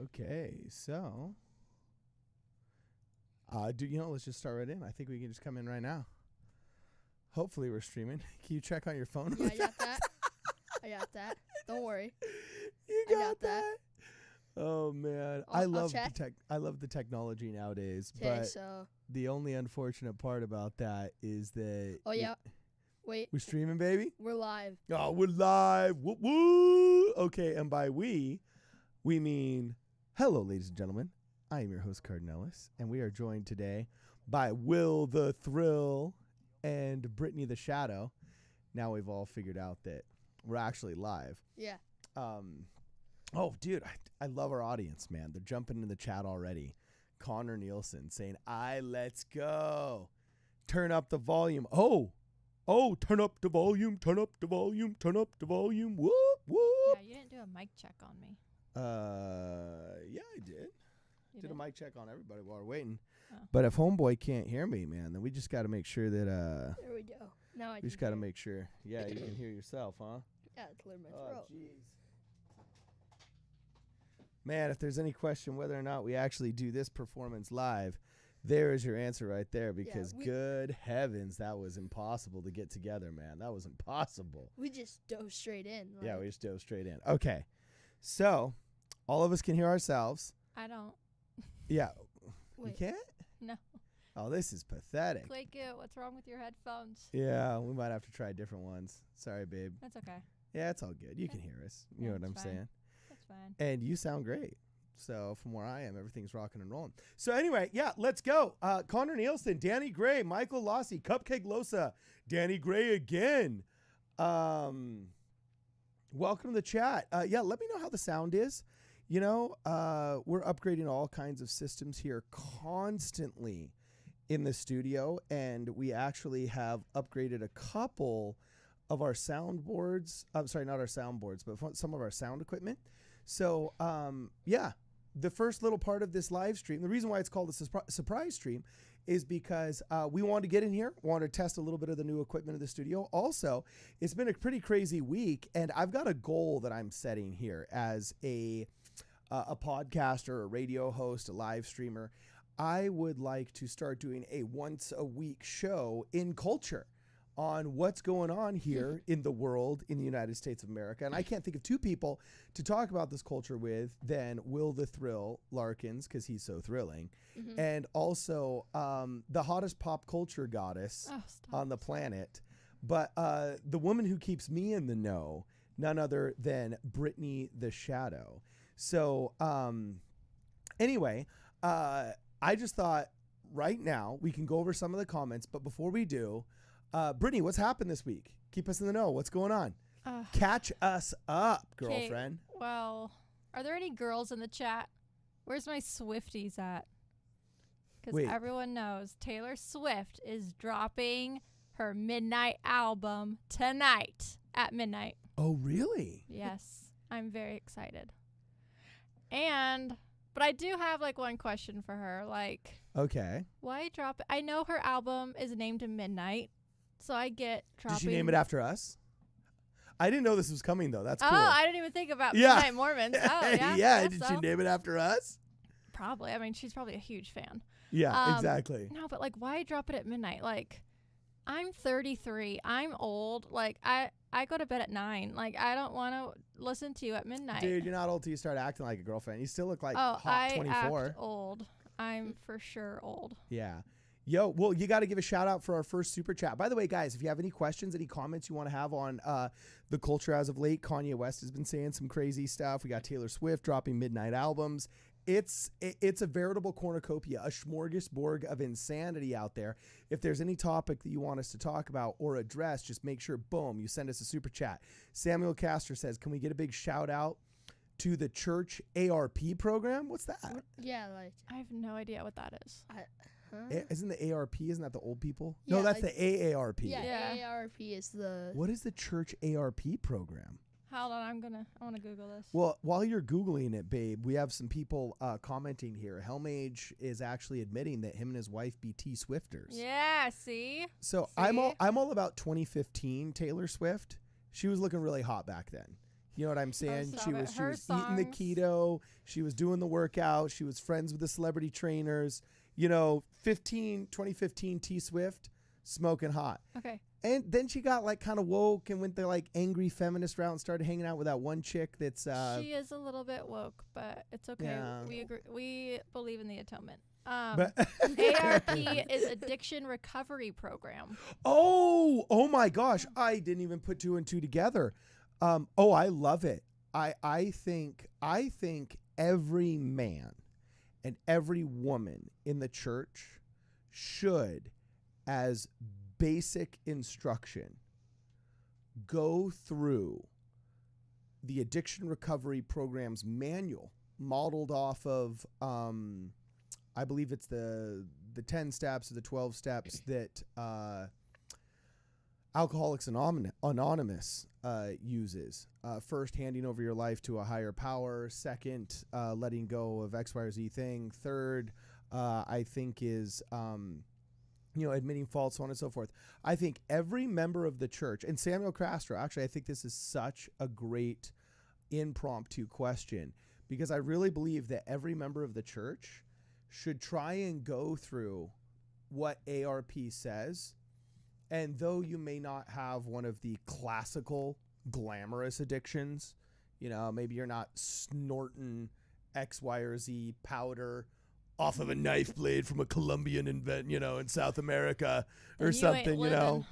Okay, so let's just start right in. I think we can just come in right now. Hopefully we're streaming. Can you check on your phone? Yeah, I got that. I got that. Don't worry. You got that. Oh man, I love the technology nowadays, but so the only unfortunate part about that is that wait, we're streaming, baby. we're live. Oh, we're live. Woo woo. Okay, and by we mean hello, ladies and gentlemen. I am your host, Cardon Ellis, and we are joined today by Will the Thrill and Brittany the Shadow. Now we've all figured out that we're actually live. Yeah. Oh, dude, I love our audience, man. They're jumping in the chat already. Connor Nielsen saying, let's go. Turn up the volume. Oh, turn up the volume, turn up the volume, turn up the volume. Whoop, whoop. Yeah, you didn't do a mic check on me. Yeah, I did. Did a mic check on everybody while we're waiting. Oh. But if homeboy can't hear me, man, then we just got to make sure that There we go. Now I we just got to make sure. Yeah, you can hear yourself, huh? Yeah, clear my Oh, throat. jeez. Man, if there's any question whether or not we actually do this performance live, there is your answer right there, because good heavens, that was impossible to get together, man. That was impossible. We just dove straight in. Yeah, we just dove straight in. Okay. So, all of us can hear ourselves. I don't. Yeah. Wait. You can't? No. Oh, this is pathetic. Click it. What's wrong with your headphones? Yeah, we might have to try different ones. Sorry, babe. That's okay. Yeah, it's all good. You can hear us. You know what I'm saying? That's fine. And you sound great. So from where I am, everything's rocking and rolling. So anyway, yeah, let's go. Connor Nielsen, Danny Gray, Michael Lossie, Cupcake Losa, Danny Gray again. Welcome to the chat. Yeah, let me know how the sound is. You know, we're upgrading all kinds of systems here constantly in the studio, and we actually have upgraded a couple of our soundboards. I'm sorry, not our soundboards, but some of our sound equipment. So, yeah, the first little part of this live stream, the reason why it's called a surprise stream is because we wanted to get in here, wanted to test a little bit of the new equipment in the studio. Also, it's been a pretty crazy week, and I've got a goal that I'm setting here as a podcaster, a radio host, a live streamer. I would like to start doing a once a week show in culture on what's going on here in the world, in the United States of America. And I can't think of two people to talk about this culture with than Will the Thrill Larkins, because he's so thrilling, and also the hottest pop culture goddess on the planet, but the woman who keeps me in the know, none other than Brittany the Shadow. So anyway, I just thought right now we can go over some of the comments, but before we do, Brittany, what's happened this week? Keep us in the know. What's going on? Catch us up, girlfriend. Well, are there any girls in the chat? Where's my Swifties at? Because everyone knows Taylor Swift is dropping her midnight album tonight at midnight. Oh, really? Yes. I'm very excited. But I do have one question for her. Okay. Why drop it? I know her album is named Midnight. So I get dropping. Did she name it after us? I didn't know this was coming, though. That's cool. Oh, I didn't even think about Midnight Mormons. Oh, yeah. Yeah, did she name it after us? Probably. I mean, she's probably a huge fan. Yeah, exactly. No, but why drop it at midnight? I'm 33. I'm old. I go to bed at 9. I don't want to listen to you at midnight. Dude, you're not old till you start acting like a girlfriend. You still look like hot 24. I act old. I'm for sure old. Yeah. Yo, well, you got to give a shout out for our first super chat. By the way, guys, if you have any questions, any comments you want to have on the culture as of late, Kanye West has been saying some crazy stuff. We got Taylor Swift dropping midnight albums. It's a veritable cornucopia, a smorgasbord of insanity out there. If there's any topic that you want us to talk about or address, just make sure, boom, you send us a super chat. Samuel Castor says, can we get a big shout out to the church ARP program? What's that? Yeah, I have no idea what that is. Isn't the ARP, isn't that the old people? Yeah, no, that's the AARP. Yeah, AARP is the... What is the church ARP program? Hold on, I want to Google this. Well, while you're Googling it, babe, we have some people commenting here. Helmage is actually admitting that him and his wife be T-Swifters. Yeah, see? So I'm all about 2015 Taylor Swift. She was looking really hot back then. You know what I'm saying? stop She it. was Her eating the songs- keto. She was doing the workout. She was friends with the celebrity trainers. 2015 T Swift, smoking hot. Okay. And then she got like kind of woke and went the like angry feminist route and started hanging out with that one chick that's She is a little bit woke, but it's okay. Yeah. We agree. We believe in the atonement. but ARP is addiction recovery program. oh my gosh, I didn't even put two and two together. I love it. I think every man and every woman in the church should, as basic instruction, go through the addiction recovery program's manual, modeled off of I believe it's the 10 steps or the 12 steps that Alcoholics Anonymous uses. First, handing over your life to a higher power. Second, letting go of X, Y, or Z thing. Third, I think is admitting fault, so on and so forth. I think every member of the church, and Samuel Castro, actually, I think this is such a great impromptu question, because I really believe that every member of the church should try and go through what ARP says. And though you may not have one of the classical glamorous addictions, maybe you're not snorting X, Y, or Z powder off of a knife blade from a Colombian in South America or Then you ain't something, living.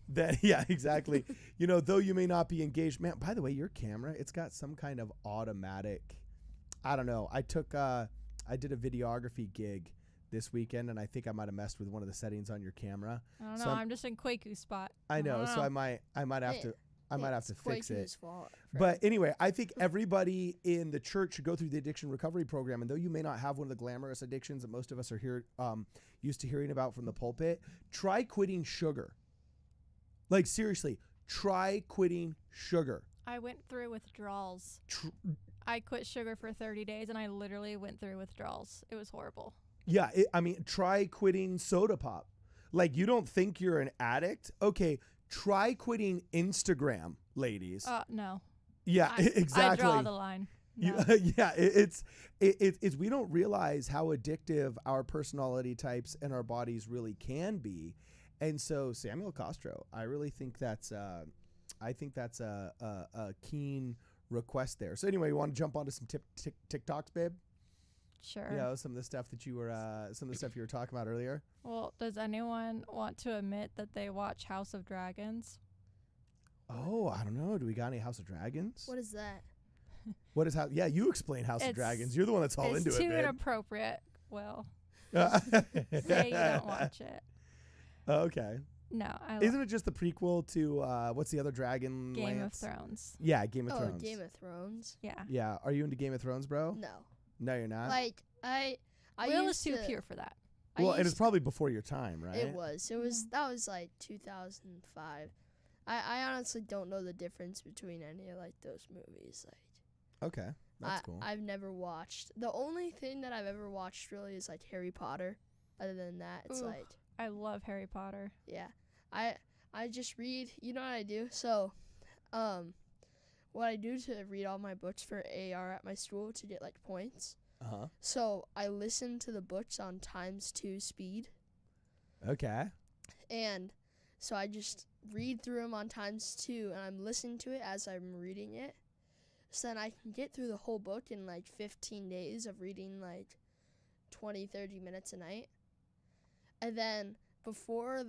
That, yeah, exactly. Though you may not be engaged, man, by the way, your camera, it's got some kind of automatic, I don't know. I did a videography gig this weekend, and I think I might have messed with one of the settings on your camera. I don't know. So I'm just in Quaku spot. I know, don't so know. I might have to It's fix it. Quaker's fault, But anyway, I think everybody in the church should go through the addiction recovery program. And though you may not have one of the glamorous addictions that most of us are here used to hearing about from the pulpit, try quitting sugar. Like, seriously, try quitting sugar. I went through withdrawals. I quit sugar for 30 days, and I literally went through withdrawals. It was horrible. Yeah, try quitting soda pop. Like, you don't think you're an addict? Okay, try quitting Instagram, ladies. No. Yeah, exactly. I draw the line. No. It's we don't realize how addictive our personality types and our bodies really can be. And so Samuel Castro, I really think that's a keen request there. So anyway, you want to jump onto some TikToks, babe? Sure. Some of the stuff that you were talking about earlier. Well, does anyone want to admit that they watch House of Dragons? Oh, I don't know. Do we got any House of Dragons? What is that? What is Yeah, you explain House of Dragons. You're the one that's all into It's it, too babe. inappropriate. Well, say you don't watch it. Okay. No, Isn't it just the prequel to what's the other dragon? Game Lance? of Thrones. Yeah, Game of Oh, Thrones. Game of Thrones. Yeah. Yeah. Are you into Game of Thrones, bro? No. No, you're not. Like I Will used is too to, pure for that. I Well, and it's used- probably before your time, right? It was. That was like 2005. I honestly don't know the difference between any of like those movies. Like Okay, that's cool. I've never watched. The only thing that I've ever watched really is like Harry Potter. Other than that, it's Ooh. like I love Harry Potter. yeah. I just read. You know what I do? So, what I do to read all my books for AR at my school to get like points. Uh-huh. So I listen to the books on ×2 speed. Okay. And so I just read through them on ×2, and I'm listening to it as I'm reading it. So then I can get through the whole book in like 15 days of reading like 20, 30 minutes a night. And then before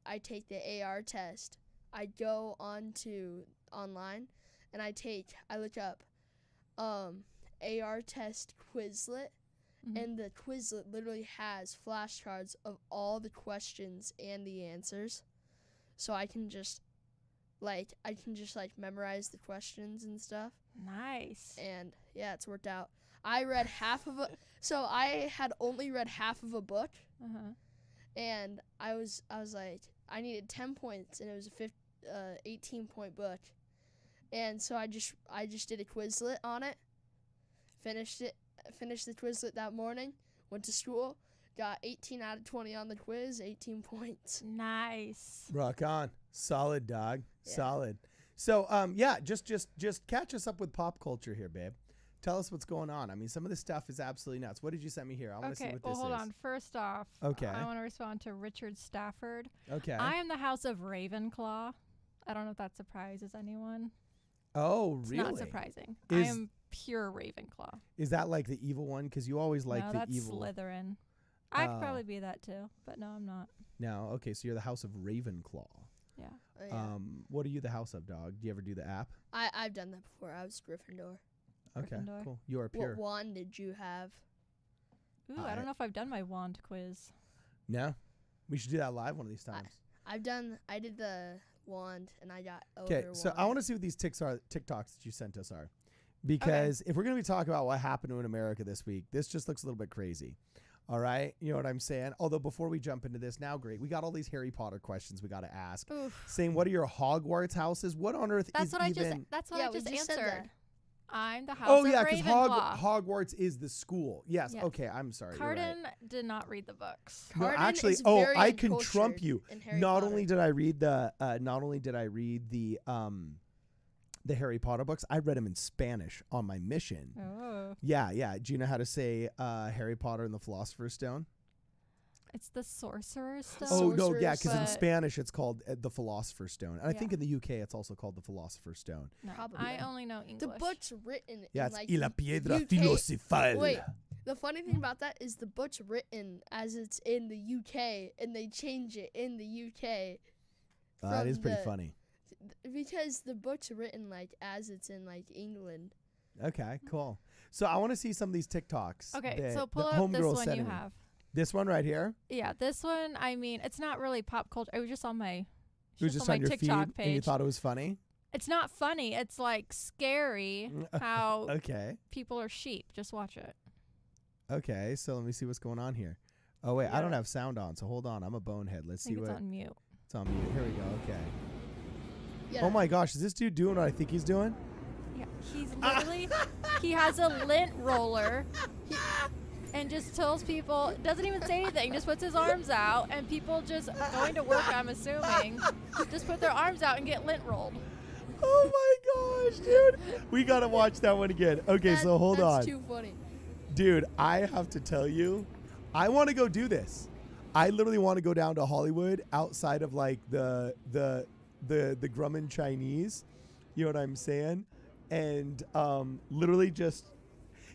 I take the AR test, I go online and I look up AR test Quizlet. Mhm. And the Quizlet literally has flashcards of all the questions and the answers. So I can just memorize the questions and stuff. Nice. And yeah, it's worked out. I read half of it. So I had only read half of a book, Uh-huh. and I was like, I needed 10 points, and it was a 18-point book. And so I just did a Quizlet on it. Finished the Quizlet that morning, went to school, got 18 out of 20 on the quiz, 18 points. Nice. Rock on. Solid, dog. Yeah. Solid. So yeah, just catch us up with pop culture here, babe. Tell us what's going on. I mean, some of this stuff is absolutely nuts. What did you send me here? I want to see what this is. Hold on. First off, Okay. I want to respond to Richard Stafford. Okay. I am the House of Ravenclaw. I don't know if that surprises anyone. Oh, It's really? not surprising. I am pure Ravenclaw. Is that like the evil one? Because you always like no, the that's evil. Slytherin. I could probably be that too, but no, I'm not. No, okay, so you're the House of Ravenclaw. Yeah. Oh, yeah. What are you the House of, dog? Do you ever do the app? I've done that before. I was Gryffindor. Okay, Gryffindor. cool. You are pure. What wand did you have? Ooh, I don't know if I've done my wand quiz. No, we should do that live one of these times. I did the wand and I got Okay, so I want to see what these TikToks that you sent us are, because if we're gonna be talking about what happened in America this week, this just looks a little bit crazy. All right, you know what I'm saying? Although before we jump into this, now great, we got all these Harry Potter questions we got to ask. Oof. Saying, what are your Hogwarts houses? What on earth That's is what even? That's what Yeah, I just we just said answered. that. I'm the House Oh of yeah, because Ravenclaw. Hogwarts is the school. Yes. Yeah. Okay, I'm sorry. you're right. Cardon did not read the books. No, Cardon actually, is oh, very I can trump uncultured you. in Harry Not Potter. only did I read the Harry Potter books, I read them in Spanish on my mission. Oh. Yeah. Do you know how to say Harry Potter and the Philosopher's Stone? It's the Sorcerer's Stone. Oh no, yeah, Sorcerer's because in But- Spanish it's called the Philosopher's Stone, and I think Yeah. in the UK it's also called the Philosopher's Stone. No, Probably. I only know English. The book's written Yeah, in it's like Y la piedra UK filosofal. Wait, the funny thing about that is the book's written as it's in the UK, and they change it in the UK. That is from pretty the- funny. Because the book's written like as it's in like England. Okay, cool. So I want to see some of these TikToks. Okay, that so pull the up this homegirl one sent you me. have. This one right here. Yeah, this one, I mean, it's not really pop culture. It was just on my It was just on on my your TikTok feed, page. and you thought it was funny. It's not funny. It's like scary how Okay. people are sheep. Just watch it. Okay, so let me see what's going on here. Oh wait, I Yeah. don't have sound on, so hold on. I'm a bonehead. Let's I see think what it's on mute. it's on mute. Here we go. Okay. Yeah. Oh my gosh, is this dude doing what I think he's doing? Yeah, he's literally, he has a lint roller and just tells people, doesn't even say anything, just puts his arms out, and people just going to work, I'm assuming, just put their arms out and get lint rolled. Oh my gosh, dude. We got to watch that one again. Okay, so hold on. That's too funny. Dude, I have to tell you, I want to go do this. I literally want to go down to Hollywood outside of like the Grumman Chinese. You know what I'm saying? And literally just,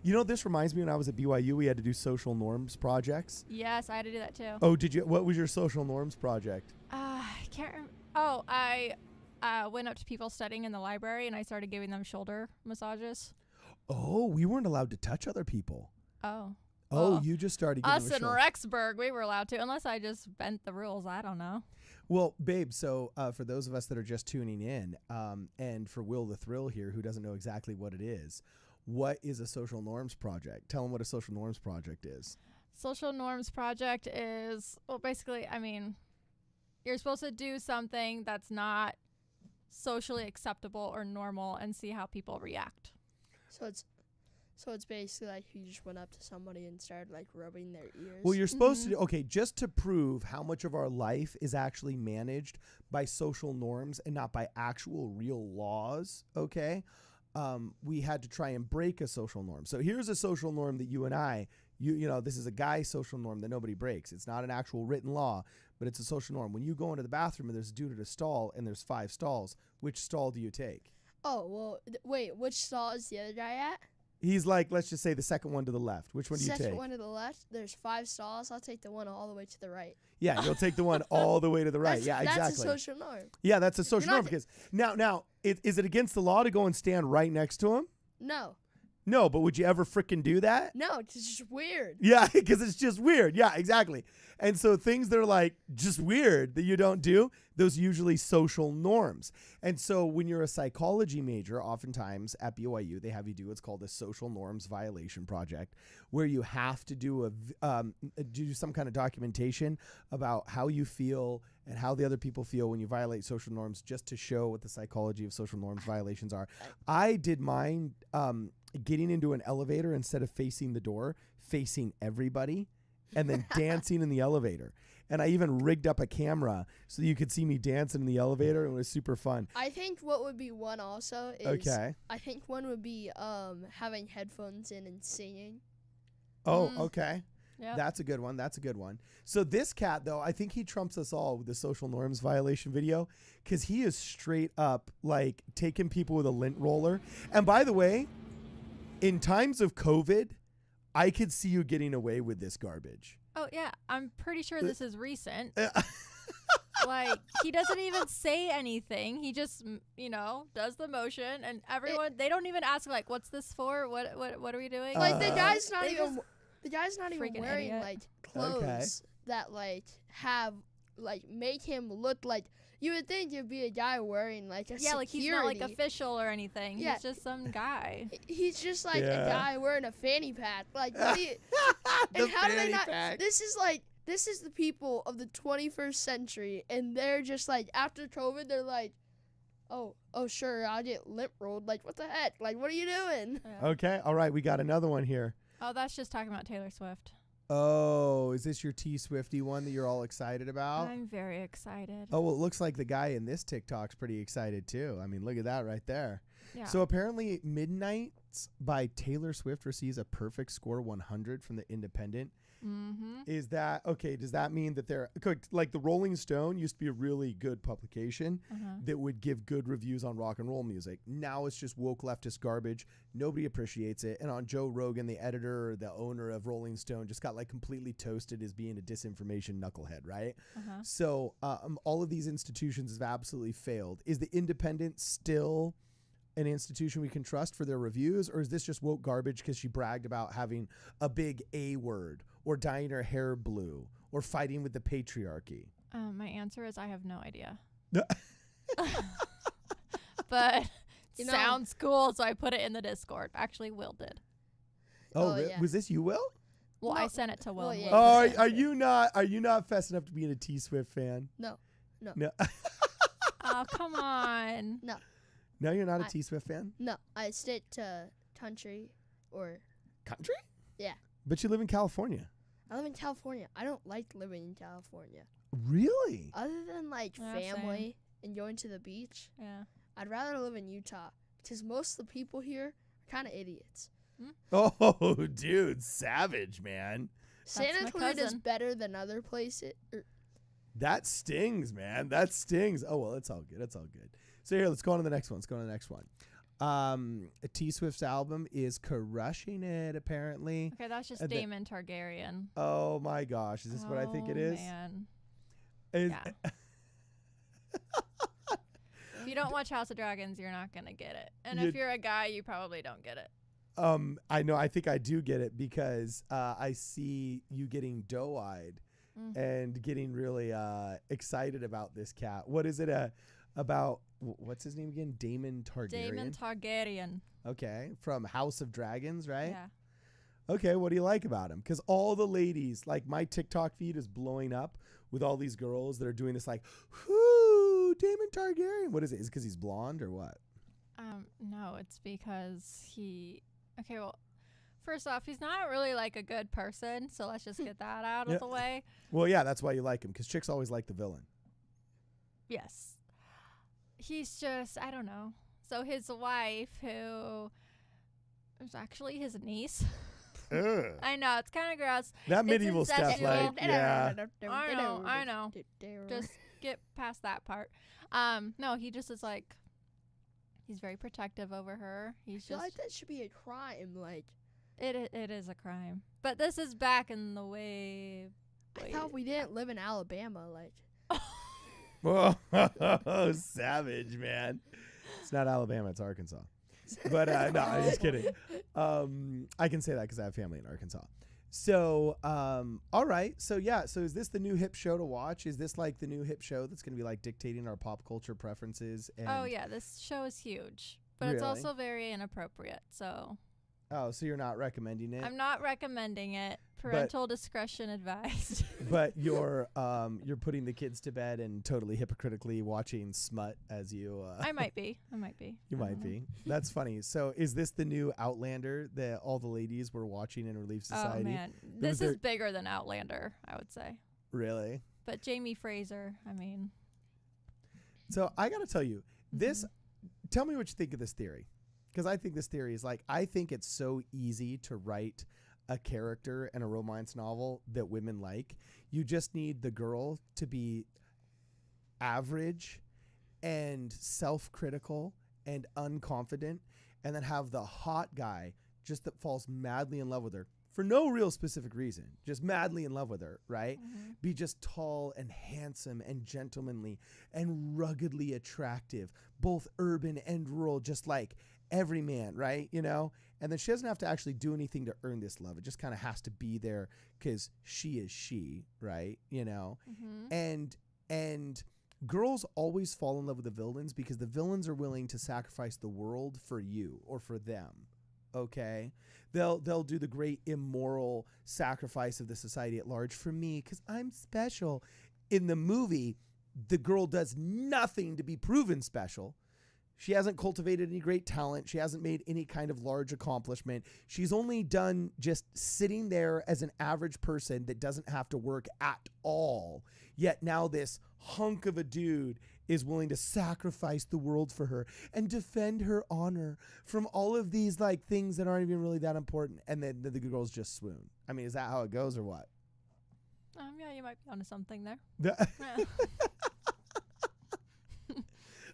you know, this reminds me when I was at BYU, we had to do social norms projects. Yes, I had to do that too. Oh, did you? What was your social norms project? I can't remember. Oh, I went up to people studying in the library and I started giving them shoulder massages. Oh, we weren't allowed to touch other people. Oh. Oh, Well, you just started giving Us them a in shoulder. Rexburg, we were allowed to, unless I just bent the rules. I don't know. Well, babe, so for those of us that are just tuning in, and for Will the Thrill here, who doesn't know exactly what it is, what is a social norms project? Tell him what a social norms project is. Social norms project is, well, basically, I mean, you're supposed to do something that's not socially acceptable or normal and see how people react. So it's basically like you just went up to somebody and started like rubbing their ears. Well, you're supposed to do, okay, just to prove how much of our life is actually managed by social norms and not by actual real laws, okay? We had to try and break a social norm. So here's a social norm that you and I, you know, this is a guy social norm that nobody breaks. It's not an actual written law, but it's a social norm. When you go into the bathroom and there's a dude at a stall and there's 5 stalls, which stall do you take? Oh, well, wait, which stall is the other guy at? He's like, let's just say the second one to the left. Which one do you Second take? one to the left. There's 5 stalls. I'll take the one all the way to the right. Yeah, you'll take the one all the way to the right. That's, Yeah, exactly. That's a social norm. Yeah, that's a social You're norm not because now, is it against the law to go and stand right next to him? No. No, but would you ever frickin' do that? No, it's just weird. Yeah, because it's just weird. Yeah, exactly. And so things that are like just weird that you don't do, those are usually social norms. And so when you're a psychology major, oftentimes at BYU, they have you do what's called a social norms violation project, where you have to do do some kind of documentation about how you feel and how the other people feel when you violate social norms, just to show what the psychology of social norms violations are. I did mine getting into an elevator instead of facing the door, facing everybody, and then dancing in the elevator. and I even rigged up a camera so you could see me dancing in the elevator. It was super fun. I think what would be one also is Okay. I think one would be having headphones in and singing. Oh, okay. Yep. That's a good one. That's a good one. So this cat, though, I think he trumps us all with the social norms violation video because he is straight up like taking people with a lint roller. And by the way, in times of COVID, I could see you getting away with this garbage. Oh, yeah. I'm pretty sure this is recent. Like, he doesn't even say anything. He just, does the motion. And everyone, they don't even ask, like, what's this for? What are we doing? Like, the guy's not even Freaking wearing, idiot. like, clothes that, like, make him look like... You would think it'd be a guy wearing, like, a security. Like, he's not, like, official or anything. Yeah. He's just some guy. He's just, like, a guy wearing a fanny pack. Like, what do you... The and how do they fanny not... pack. This is the people of the 21st century, and they're just, like, after COVID, they're like, oh, sure, I'll get lip rolled. Like, what the heck? Like, what are you doing? Yeah. Okay. All right. We got another one here. Oh, that's just talking about Taylor Swift. Oh, is this your T-Swifty one that you're all excited about? I'm very excited. Oh, well, it looks like the guy in this TikTok's pretty excited, too. I mean, look at that right there. Yeah. So apparently Midnights by Taylor Swift receives a perfect score 100 from the Independent. Mm-hmm. Is that, okay, does that mean that they're, like the Rolling Stone used to be a really good publication that would give good reviews on rock and roll music. Now it's just woke leftist garbage. Nobody appreciates it. And on Joe Rogan, the editor or the owner of Rolling Stone just got like completely toasted as being a disinformation knucklehead, right? So all of these institutions have absolutely failed. Is the Independent still an institution we can trust for their reviews, or is this just woke garbage because she bragged about having a big A word or dyeing her hair blue or fighting with the patriarchy? My answer is I have no idea. But sounds cool, so I put it in the Discord. Actually, Will did. Oh, yeah. Was this you, Will? Well, No. I sent it to Will. Well, yeah. Oh, are you not fast enough to being a T-Swift fan? No. Oh, come on. No, you're not a T-Swift fan? No, I stick to country or... Country? Yeah. But you live in California. I live in California. I don't like living in California. Really? Other than, like, Yeah, family and going to the beach, Yeah. I'd rather live in Utah because most of the people here are kind of idiots. Oh, dude, savage, man. Santa my Clarita is cousin. better than other places. That stings, man. That stings. Oh, well, it's all good. It's all good. So here, let's go on to the next one. T-Swift's album is crushing it, apparently. Okay, that's just Damon Targaryen. Oh, my gosh. Is this what I think it is? Man. Yeah. If you don't watch House of Dragons, you're not going to get it. And You- if you're a guy, you probably don't get it. I know. I think I do get it because I see you getting doe-eyed and getting really excited about this cat. What is it about? What's his name again? Damon Targaryen. Damon Targaryen. Okay, from House of Dragons, right? Yeah. Okay, what do you like about him? Because all the ladies, like my TikTok feed is blowing up with all these girls that are doing this like, whoo, Damon Targaryen. What is it? Is it because he's blonde or what? No, it's because okay, well, first off, he's not really like a good person, so let's just get that out of the way. Well, yeah, that's why you like him, because chicks always like the villain. Yes. He's just, I don't know. So his wife, who is actually his niece. I know, it's kind of gross. That medieval stuff, like, yeah. I know. Just get past that part. No, he just is like, he's very protective over her. I feel like that should be a crime. Like, it is a crime. But this is back in the way. I thought we didn't live in Alabama. Like, Whoa, savage, man. It's not Alabama, it's Arkansas. But no, I'm just kidding. I can say that because I have family in Arkansas. So, all right. So, yeah. So, is this the new hip show to watch? Is this like the new hip show that's going to be like dictating our pop culture preferences? And oh, yeah. This show is huge. But it's also very inappropriate. So. Oh, so you're not recommending it? I'm not recommending it. Parental discretion advised. But you're putting the kids to bed and totally hypocritically watching smut as you. I might be. You might be. That's funny. So is this the new Outlander that all the ladies were watching in Relief Society? Oh man, this is bigger than Outlander, I would say. Really? But Jamie Fraser, I mean. So I got to tell you, tell me what you think of this theory. Because I think this theory is I think it's so easy to write a character in a romance novel that women like. You just need the girl to be average and self-critical and unconfident, and then have the hot guy just that falls madly in love with her for no real specific reason, just madly in love with her, right? Be just tall and handsome and gentlemanly and ruggedly attractive, both urban and rural, just like every man, right? You know? And then she doesn't have to actually do anything to earn this love. It just kind of has to be there because she is she, right? You know? And girls always fall in love with the villains because the villains are willing to sacrifice the world for you or for them. Okay, they'll do the great immoral sacrifice of the society at large for me because I'm special. In the movie, the girl does nothing to be proven special. She hasn't cultivated any great talent. She hasn't made any kind of large accomplishment. She's only done just sitting there as an average person that doesn't have to work at all. Yet now this hunk of a dude is willing to sacrifice the world for her and defend her honor from all of these like things that aren't even really that important. And then the girls just swoon. I mean, is that how it goes or what? Yeah, you might be onto something there. Yeah.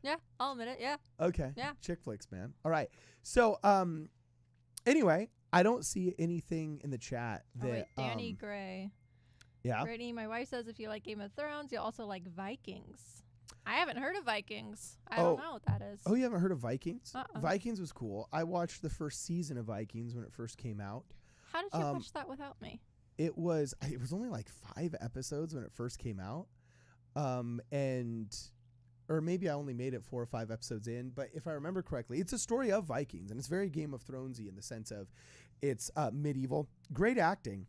Yeah, I'll admit it. Yeah. Okay. Yeah. Chick flicks, man. All right. So, anyway, I don't see anything in the chat that. Oh, wait, Danny Gray. Yeah. Brittany, my wife says if you like Game of Thrones, you also like Vikings. I haven't heard of Vikings. I don't know what that is. Oh, you haven't heard of Vikings? Uh-uh. Vikings was cool. I watched the first season of Vikings when it first came out. How did you watch that without me? It was only like 5 episodes when it first came out. Or maybe I only made it 4 or 5 episodes in, but if I remember correctly, it's a story of Vikings, and it's very Game of Thronesy in the sense of it's medieval. Great acting.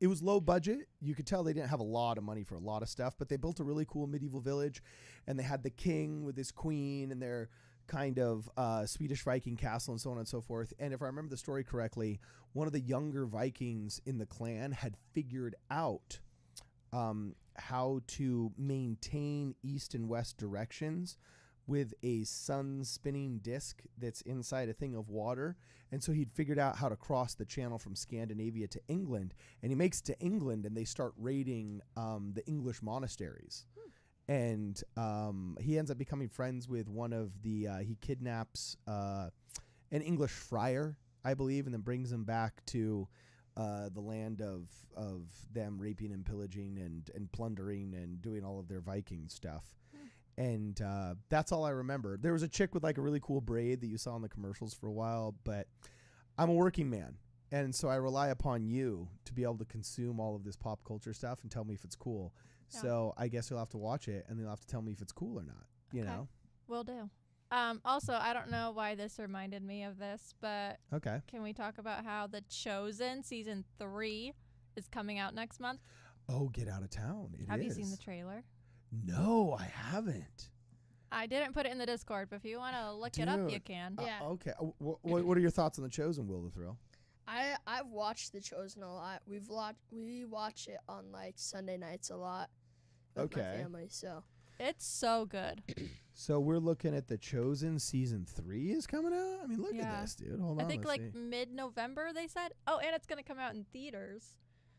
It was low budget. You could tell they didn't have a lot of money for a lot of stuff, but they built a really cool medieval village, and they had the king with his queen and their kind of Swedish Viking castle and so on and so forth. And if I remember the story correctly, one of the younger Vikings in the clan had figured out how to maintain east and west directions with a sun spinning disc that's inside a thing of water. And so he'd figured out how to cross the channel from Scandinavia to England, and he makes it to England and they start raiding the English monasteries. And he ends up becoming friends with one of the, he kidnaps an English friar, I believe, and then brings him back to the land of them raping and pillaging and plundering and doing all of their Viking stuff. And that's all I remember. There was a chick with like a really cool braid that you saw in the commercials for a while, but I'm a working man. And so I rely upon you to be able to consume all of this pop culture stuff and tell me if it's cool. Yeah. So I guess you'll have to watch it and you'll have to tell me if it's cool or not, you know? Will do. Also, I don't know why this reminded me of this, but okay, can we talk about how The Chosen season 3 is coming out next month? Oh, get out of town. Have you seen the trailer? No, I haven't. I didn't put it in the Discord, but if you want to look it up, you can. Yeah. Okay. What are your thoughts on The Chosen, Will the Thrill? I've watched The Chosen a lot. We watch it on like Sunday nights a lot with my family. So it's so good. So we're looking at The Chosen season 3 is coming out. I mean, look at this, dude. Hold on. I think like mid-November they said. Oh, and it's gonna come out in theaters.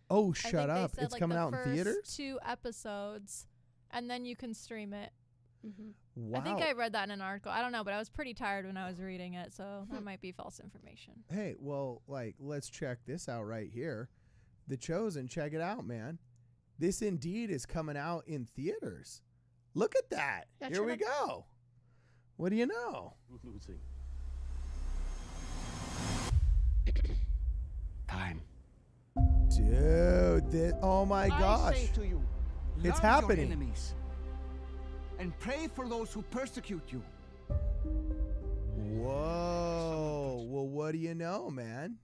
Oh, shut up! It's like coming out in theaters. 2 episodes, and then you can stream it. Wow. I think I read that in an article. I don't know, but I was pretty tired when I was reading it, so that might be false information. Hey, well, like, let's check this out right here. The Chosen, check it out, man. This indeed is coming out in theaters. Look at that. Here we go. What do you know? Losing. Time. Dude, oh my gosh. I say to you, it's love happening. Your enemies and pray for those who persecute you. Whoa. Well, what do you know, man?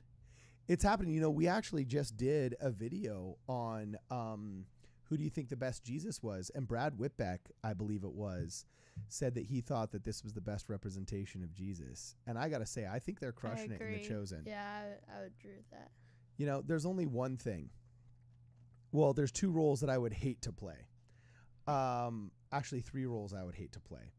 It's happening. You know, we actually just did a video on who do you think the best Jesus was? And Brad Whitbeck, I believe it was, said that he thought that this was the best representation of Jesus. And I got to say, I think they're crushing it in The Chosen. Yeah, I would agree with that. You know, there's only one thing. Well, there's 2 roles that I would hate to play. Actually, 3 roles I would hate to play.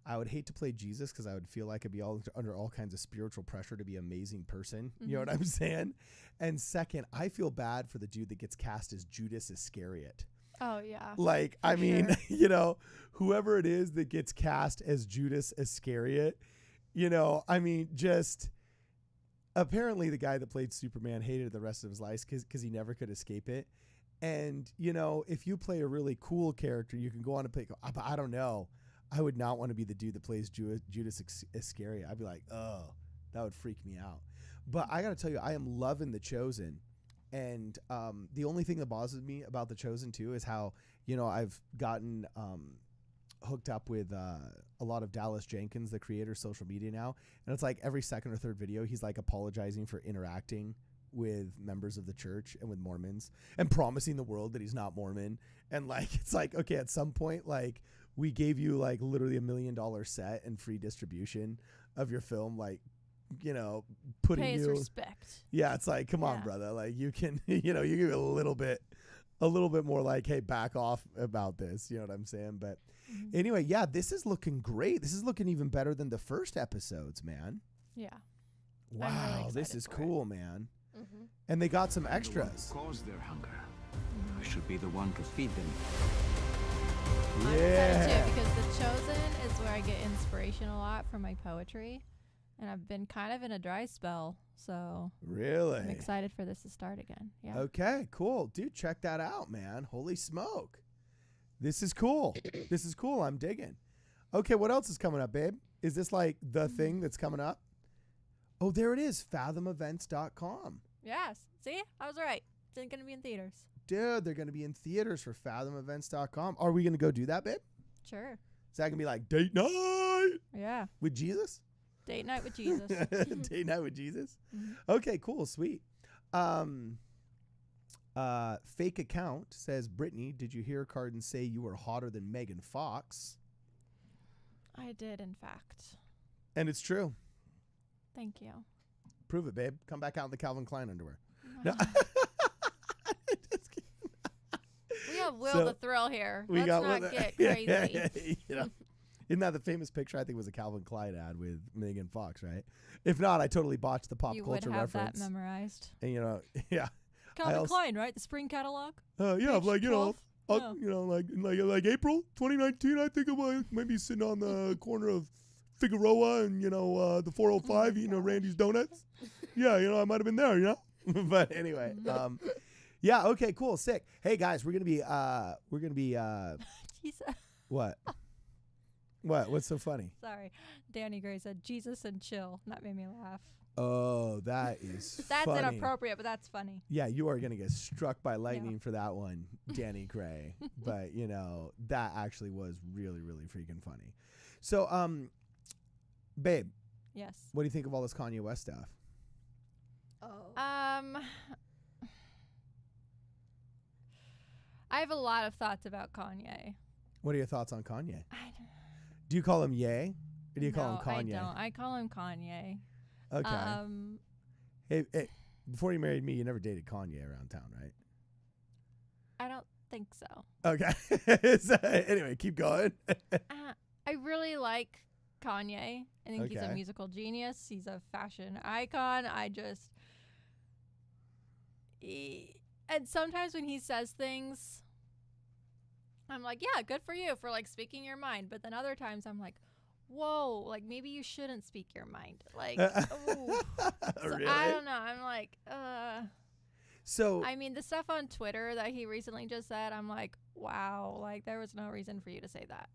I would hate to play Jesus because I would feel like I'd be under all kinds of spiritual pressure to be an amazing person. You know what I'm saying? And second, I feel bad for the dude that gets cast as Judas Iscariot. Oh, yeah. Like, I mean, you know, whoever it is that gets cast as Judas Iscariot, you know, I mean, just apparently the guy that played Superman hated it the rest of his life because he never could escape it. And, you know, if you play a really cool character, you can go on and play, but I don't know. I would not want to be the dude that plays Judas Iscariot. I'd be like, oh, that would freak me out. But I got to tell you, I am loving The Chosen. And the only thing that bothers me about The Chosen, too, is how, you know, I've gotten hooked up with a lot of Dallas Jenkins, the creator's social media now. And it's like every second or third video, he's like apologizing for interacting with members of the church and with Mormons and promising the world that he's not Mormon. And like, it's like, okay, at some point, like, we gave you like literally $1 million set and free distribution of your film, like, you know, putting Pays you respect. Yeah, it's like, come on, brother. Like, you can, you know, you give it a little bit more like, hey, back off about this. You know what I'm saying? But anyway, yeah, this is looking great. This is looking even better than the first episodes, man. Yeah. Wow, really this is cool, man. And they got some extras. Cause their hunger. I should be the one to feed them. I'm excited too because The Chosen is where I get inspiration a lot for my poetry, and I've been kind of in a dry spell, so really, I'm excited for this to start again. Yeah. Okay, cool, dude. Check that out, man. Holy smoke, this is cool. This is cool. I'm digging. Okay, what else is coming up, babe? Is this like the thing that's coming up? Oh, there it is. FathomEvents.com. Yes. See, I was right. It's going to be in theaters. Dude, they're going to be in theaters for FathomEvents.com. Are we going to go do that, babe? Sure. Is that going to be like date night? Yeah. With Jesus? Date night with Jesus. Date night with Jesus? Okay, cool. Sweet. Fake account says, Brittany, did you hear Cardon say you were hotter than Megan Fox? I did, in fact. And it's true. Thank you. Prove it, babe. Come back out in the Calvin Klein underwear. No. We have Will the Thrill here. Let's not get crazy. You know, isn't that the famous picture? I think it was a Calvin Klein ad with Megan Fox, right? If not, I totally botched the pop culture reference. You would have that memorized. And you know, yeah. Calvin Klein, right? The spring catalog. Yeah, like you know, like April 2019. I think I might be sitting on the corner of Figueroa and the 405 eating Randy's donuts. Yeah, I might have been there. But anyway, yeah, okay, cool, sick. Hey guys, we're gonna be Jesus. What? What's so funny? Sorry, Danny Gray said Jesus and chill. That made me laugh. Oh, that is that's funny. Inappropriate, but that's funny. Yeah, you are gonna get struck by lightning for that one, Danny Gray. But that actually was really, really freaking funny. So, babe. Yes. What do you think of all this Kanye West stuff? I have a lot of thoughts about Kanye. What are your thoughts on Kanye? I don't know. Do you call him Ye? Or do you call him Kanye? I don't. I call him Kanye. Okay. Hey, before you married me, you never dated Kanye around town, right? I don't think so. Okay. So, anyway, keep going. I really like Kanye. I think he's a musical genius. He's a fashion icon. And sometimes when he says things, I'm like, yeah, good for you for like speaking your mind. But then other times I'm like, whoa, like maybe you shouldn't speak your mind. Like, so really? I don't know. I'm like, So I mean, the stuff on Twitter that he recently just said, I'm like, wow, like there was no reason for you to say that.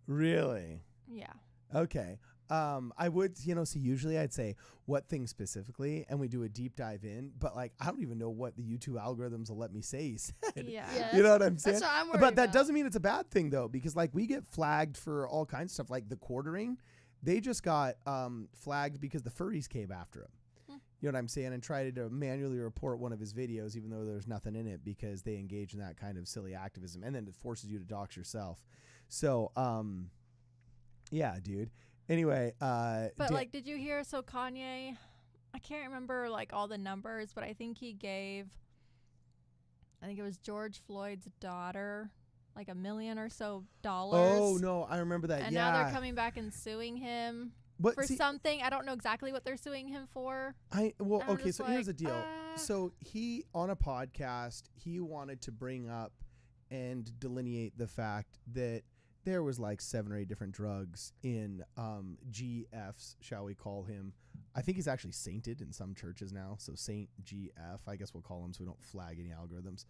Really? Yeah. Okay. I would, so usually I'd say what thing specifically, and we do a deep dive in, but like, I don't even know what the YouTube algorithms will let me say he said. Yeah. You know what I'm saying? That's what I'm worried But that about. doesn't mean it's a bad thing though, because like we get flagged for all kinds of stuff, like the quartering. They just got flagged because the furries came after him. You know what I'm saying? And tried to manually report one of his videos, even though there's nothing in it, because they engage in that kind of silly activism, and then it forces you to dox yourself. So, yeah, dude. Anyway, but like, did you hear? So Kanye, I can't remember like all the numbers, but I think he gave I think it was George Floyd's daughter, like $1 million or so. Oh no, I remember that. And now they're coming back and suing him for something. I don't know exactly what they're suing him for. Okay, so here's the deal. So he, on a podcast, he wanted to bring up and delineate the fact that there was like 7 or 8 different drugs in GFs, shall we call him. I think he's actually sainted in some churches now. So Saint GF, I guess we'll call him so we don't flag any algorithms.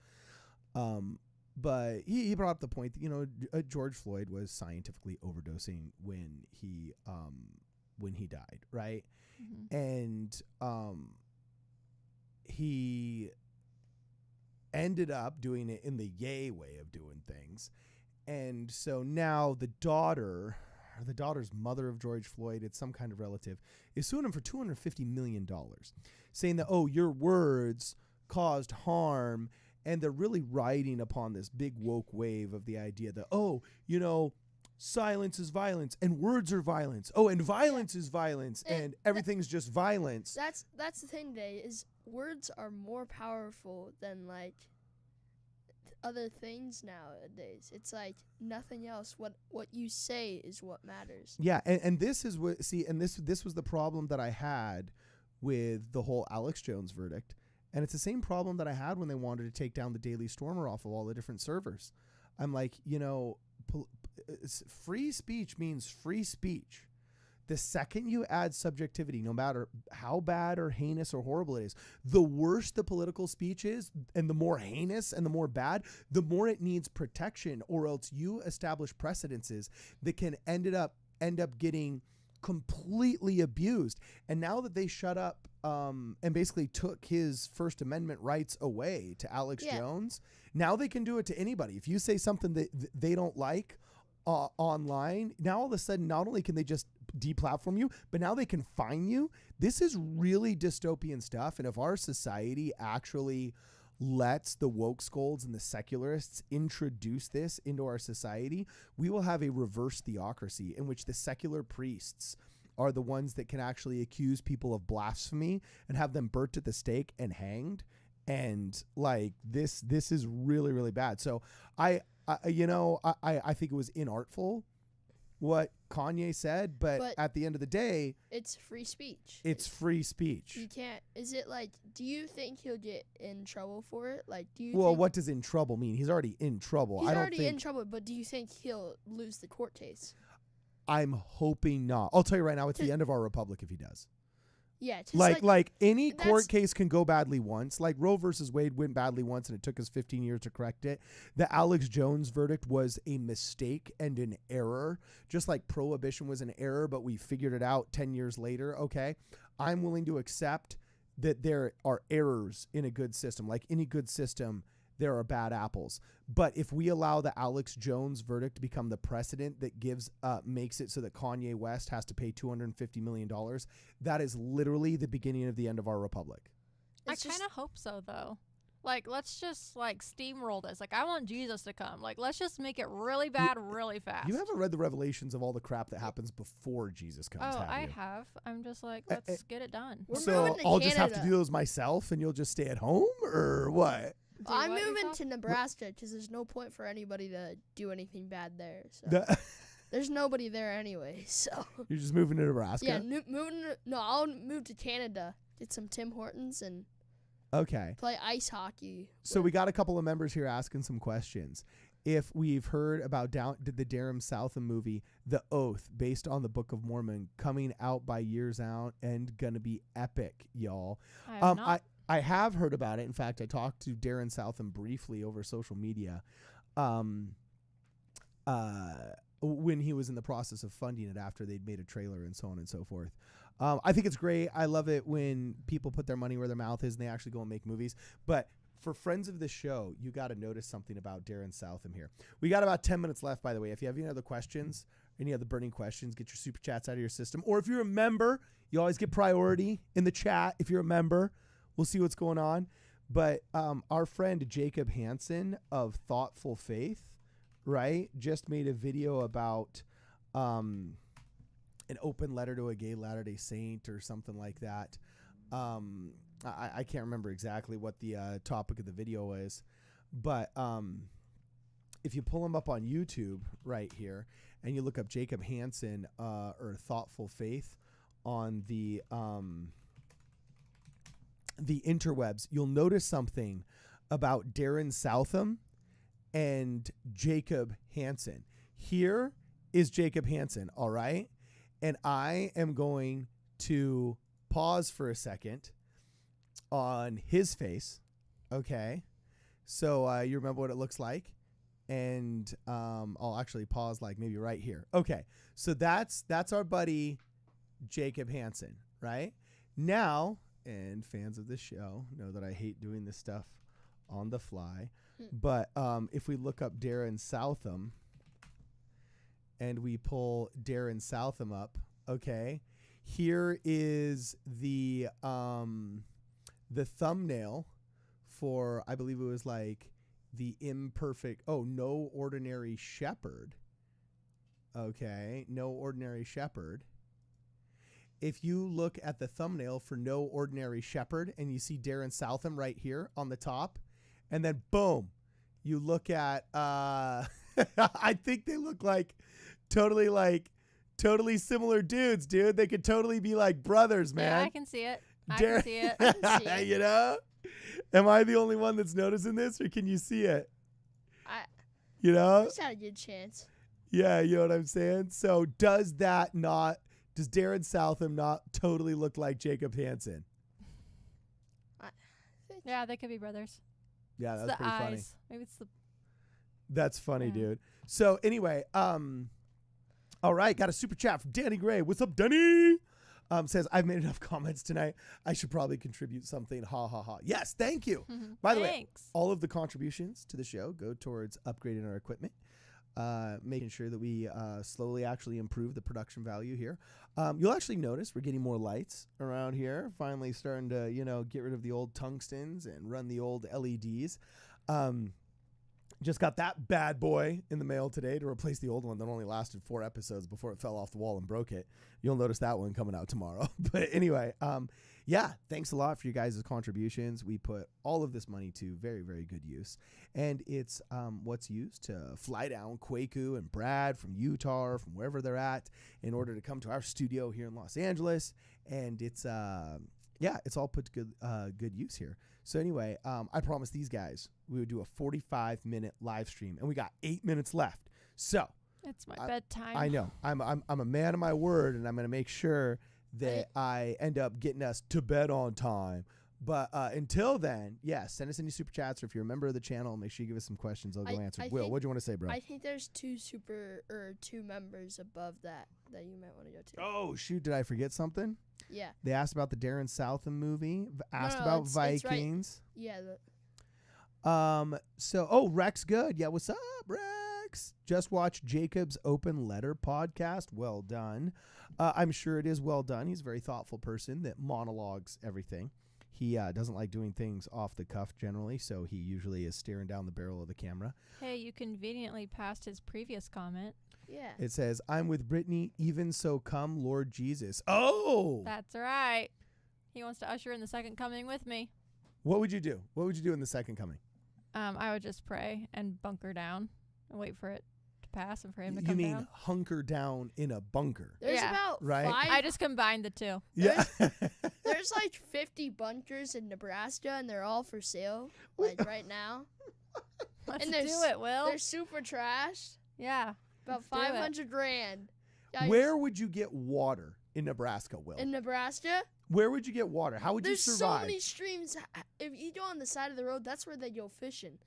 But he brought up the point that, you know, George Floyd was scientifically overdosing when he died, right? Mm-hmm. And he ended up doing it in the yay way of doing things. And so now the daughter's mother of George Floyd, it's some kind of relative, is suing him for $250 million, saying that, oh, your words caused harm. And they're really riding upon this big woke wave of the idea that, oh, you know, silence is violence and words are violence. Oh, and violence is violence and everything's just violence. That's the thing today is words are more powerful than like other things nowadays. It's like nothing else. What you say is what matters. Yeah, and this is what this was the problem that I had with the whole Alex Jones verdict. And it's the same problem that I had when they wanted to take down the Daily Stormer off of all the different servers. I'm like, you know, free speech means free speech. The second you add subjectivity, no matter how bad or heinous or horrible it is, the worse the political speech is and the more heinous and the more bad, the more it needs protection, or else you establish precedences that can end up getting completely abused. And now that they shut up and basically took his First Amendment rights away to Alex Jones, now they can do it to anybody. If you say something that they don't like online, now all of a sudden not only can they just deplatform you, but now they can fine you. This is really dystopian stuff. And if our society actually lets the woke scolds and the secularists introduce this into our society, we will have a reverse theocracy in which the secular priests are the ones that can actually accuse people of blasphemy and have them burnt at the stake and hanged. And like this is really, really bad. So I think it was inartful what Kanye said, but at the end of the day, it's free speech. It's free speech. You can't. Is it like? Do you think he'll get in trouble for it? Like, do you? Well, what does in trouble mean? He's already in trouble. He's already in trouble. But do you think he'll lose the court case? I'm hoping not. I'll tell you right now, it's the end of our republic if he does. Yeah, like any court case can go badly once. Like Roe versus Wade went badly once, and it took us 15 years to correct it. The Alex Jones verdict was a mistake and an error, just like prohibition was an error, but we figured it out 10 years later. Okay, I'm willing to accept that there are errors in a good system. Like any good system, there are bad apples. But if we allow the Alex Jones verdict to become the precedent that makes it so that Kanye West has to pay $250 million, that is literally the beginning of the end of our republic. I kind of hope so, though. Like, let's just, like, steamroll this. Like, I want Jesus to come. Like, let's just make it really bad really fast. You haven't read the revelations of all the crap that happens before Jesus comes, have you? I have. I'm just like, let's get it done. So I'll just have to do those myself and you'll just stay at home, or what? I'm moving to Nebraska because there's no point for anybody to do anything bad there. So there's nobody there anyway. So you're just moving to Nebraska? Yeah, I'll move to Canada, get some Tim Hortons, and play ice hockey. So we got a couple of members here asking some questions. If we've heard about the Darren Southam movie, The Oath, based on the Book of Mormon, coming out by years out and gonna be epic, y'all. I have heard about it. In fact, I talked to Darren Southam briefly over social media when he was in the process of funding it after they'd made a trailer and so on and so forth. I think it's great. I love it when people put their money where their mouth is and they actually go and make movies. But for friends of the show, you got to notice something about Darren Southam here. We got about 10 minutes left, by the way. If you have any other questions, any other burning questions, get your super chats out of your system. Or if you're a member, you always get priority in the chat if you're a member. We'll see what's going on. But our friend Jacob Hansen of Thoughtful Faith, right, just made a video about an open letter to a gay Latter-day Saint or something like that. I can't remember exactly what the topic of the video is. But if you pull him up on YouTube right here and you look up Jacob Hansen or Thoughtful Faith on the interwebs, you'll notice something about Darren Southam and Jacob Hansen. Here is Jacob Hansen, all right? And I am going to pause for a second on his face, okay? So you remember what it looks like? And I'll actually pause like maybe right here. Okay, so that's our buddy Jacob Hansen, right? Now, and fans of this show know that I hate doing this stuff on the fly, but if we look up Darren Southam and we pull Darren Southam up, okay, here is the thumbnail for, I believe it was like the imperfect, No Ordinary Shepherd. Okay, No Ordinary Shepherd. If you look at the thumbnail for No Ordinary Shepherd and you see Darren Southam right here on the top, and then boom, you look at, I think they look like totally similar dudes, dude. They could totally be like brothers, man. Yeah, I can see it. I can see it. You know? Am I the only one that's noticing this, or can you see it? You know? There's not a good chance. Yeah, you know what I'm saying? So does Darren Southam not totally look like Jacob Hansen? Yeah, they could be brothers. Yeah, It's that's the pretty eyes. funny. Maybe it's the. That's funny, dude. So anyway, all right, got a super chat from Danny Gray. What's up, Danny? Says, I've made enough comments tonight. I should probably contribute something. Ha, ha, ha. Yes, thank you. By the way, all of the contributions to the show go towards upgrading our equipment, making sure that we slowly actually improve the production value here. You'll actually notice we're getting more lights around here, finally starting to, get rid of the old tungstens and run the old LEDs. Just got that bad boy in the mail today to replace the old one that only lasted 4 episodes before it fell off the wall and broke it. You'll notice that one coming out tomorrow. But anyway, yeah, thanks a lot for you guys' contributions. We put all of this money to very, very good use. And it's what's used to fly down Kwaku and Brad from Utah or from wherever they're at in order to come to our studio here in Los Angeles. And it's, it's all put to good use here. So anyway, I promised these guys we would do a 45-minute live stream, and we got 8 minutes left. So it's my bedtime. I know. I'm a man of my word, and I'm going to make sure that I end up getting us to bed on time. But until then, send us any super chats, or if you're a member of the channel, make sure you give us some questions. I'll go answer. Will, what do you want to say, bro? I think there's two members above that you might want to go to. Oh, shoot. Did I forget something? Yeah. They asked about the Darren Southam movie, asked about Vikings. It's right. Yeah. Rex Good. Yeah, what's up, Rex? Just watched Jacob's Open Letter podcast. Well done. I'm sure it is well done. He's a very thoughtful person that monologues everything. He doesn't like doing things off the cuff generally, so he usually is staring down the barrel of the camera. Hey, you conveniently passed his previous comment. Yeah. It says, I'm with Brittany, even so come, Lord Jesus. Oh! That's right. He wants to usher in the second coming with me. What would you do? What would you do in the second coming? I would just pray and bunker down and wait for it to pass and for him to come down. You mean hunker down in a bunker? There's about 5. I just combined the two. Yeah. There's like 50 bunkers in Nebraska, and they're all for sale, like right now. Let's do it, Will. They're super trashed. Yeah. About $500,000. Where would you get water in Nebraska, Will? In Nebraska? Where would you get water? How would you survive? There's so many streams. If you go on the side of the road, that's where they go fishing.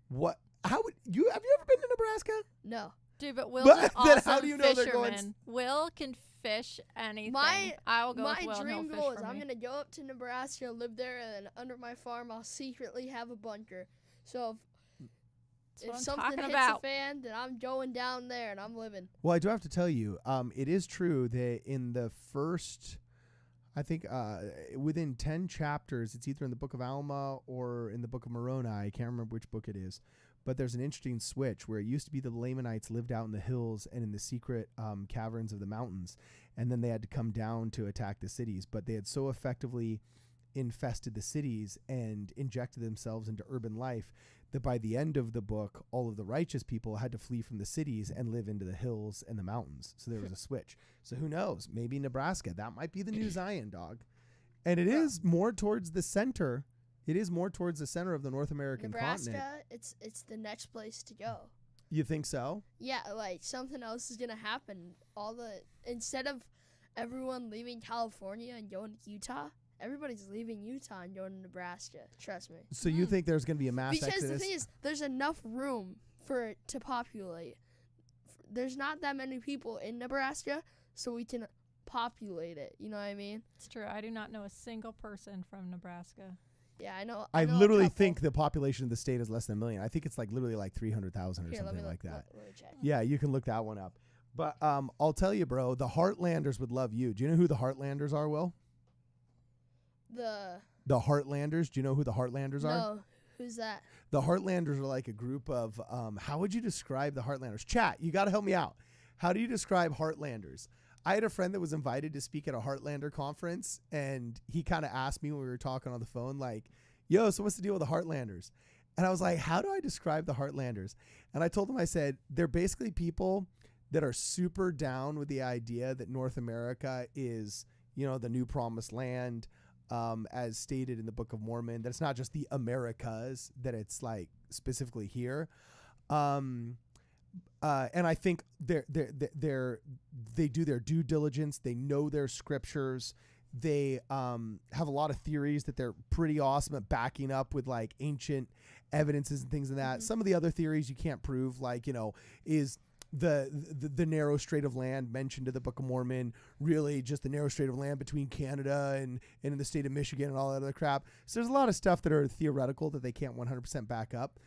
What? Have you ever been to Nebraska? No. Dude, but Will's an awesome how do you know fisherman. Will can fish anything. I will go with Will. My dream and goal is I'm going to go up to Nebraska, live there, and then under my farm, I'll secretly have a bunker. So if something hits a fan, then I'm going down there and I'm living. Well, I do have to tell you, it is true that in the first, I think, within 10 chapters, it's either in the Book of Alma or in the Book of Moroni. I can't remember which book it is. But there's an interesting switch where it used to be the Lamanites lived out in the hills and in the secret caverns of the mountains. And then they had to come down to attack the cities. But they had so effectively infested the cities and injected themselves into urban life that by the end of the book, all of the righteous people had to flee from the cities and live into the hills and the mountains. So there was a switch. So who knows? Maybe Nebraska. That might be the new Zion, dog. And it is more towards the center. It is more towards the center of the North American continent. Nebraska, it's the next place to go. You think so? Yeah, like something else is gonna happen. Instead of everyone leaving California and going to Utah, everybody's leaving Utah and going to Nebraska. Trust me. So you think there's going to be a mass exodus? Because the thing is, there's enough room for it to populate. There's not that many people in Nebraska, so we can populate it. You know what I mean? It's true. I do not know a single person from Nebraska. Yeah, I know. I literally think the population of the state is less than 1 million. I think it's like literally like 300,000 or something like that. Let me check. Yeah, you can look that one up. But I'll tell you, bro, the Heartlanders would love you. Do you know who the Heartlanders are, Will? The Heartlanders. Do you know who the Heartlanders are? No. Who's that? The Heartlanders are like a group of, how would you describe the Heartlanders? Chat, you got to help me out. How do you describe Heartlanders? I had a friend that was invited to speak at a Heartlander conference, and he kind of asked me when we were talking on the phone, like, yo, so what's the deal with the Heartlanders? And I was like, how do I describe the Heartlanders? And I told him, I said, they're basically people that are super down with the idea that North America is, you know, the new promised land, as stated in the Book of Mormon, that it's not just the Americas, that it's like specifically here. And I think they do their due diligence. They know their scriptures. They have a lot of theories that they're pretty awesome at backing up with like ancient evidences and things like that. Mm-hmm. Some of the other theories you can't prove, like, you know, is the narrow strait of land mentioned in the Book of Mormon really just the narrow strait of land between Canada and in the state of Michigan and all that other crap. So there's a lot of stuff that are theoretical that they can't 100% back up.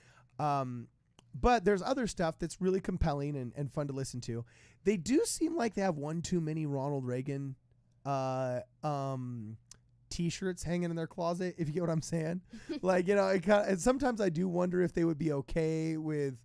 But there's other stuff that's really compelling and fun to listen to. They do seem like they have one too many Ronald Reagan T-shirts hanging in their closet, if you get what I'm saying. Like, you know, sometimes I do wonder if they would be okay with,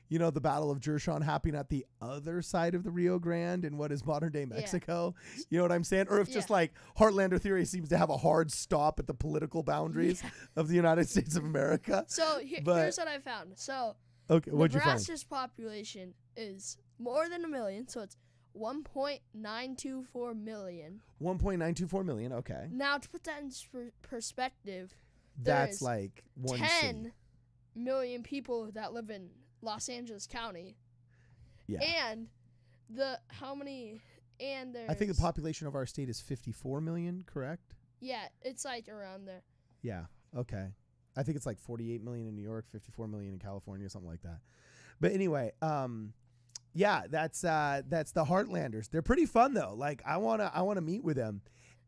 you know, the Battle of Jershon happening at the other side of the Rio Grande in what is modern day Mexico. Yeah. You know what I'm saying? Or if just like Heartlander theory seems to have a hard stop at the political boundaries of the United States of America. So here's what I found. So okay, what'd you find? Nebraska's population is more than 1 million, so it's 1.924 million. 1.924 million, okay. Now, to put that in perspective, that's like 10 city. million people that live in Los Angeles County. Yeah. And I think the population of our state is 54 million, correct? Yeah, it's like around there. Yeah, okay. I think it's like 48 million in New York, 54 million in California, something like that. But anyway, yeah, that's the Heartlanders. They're pretty fun though. Like I wanna meet with them,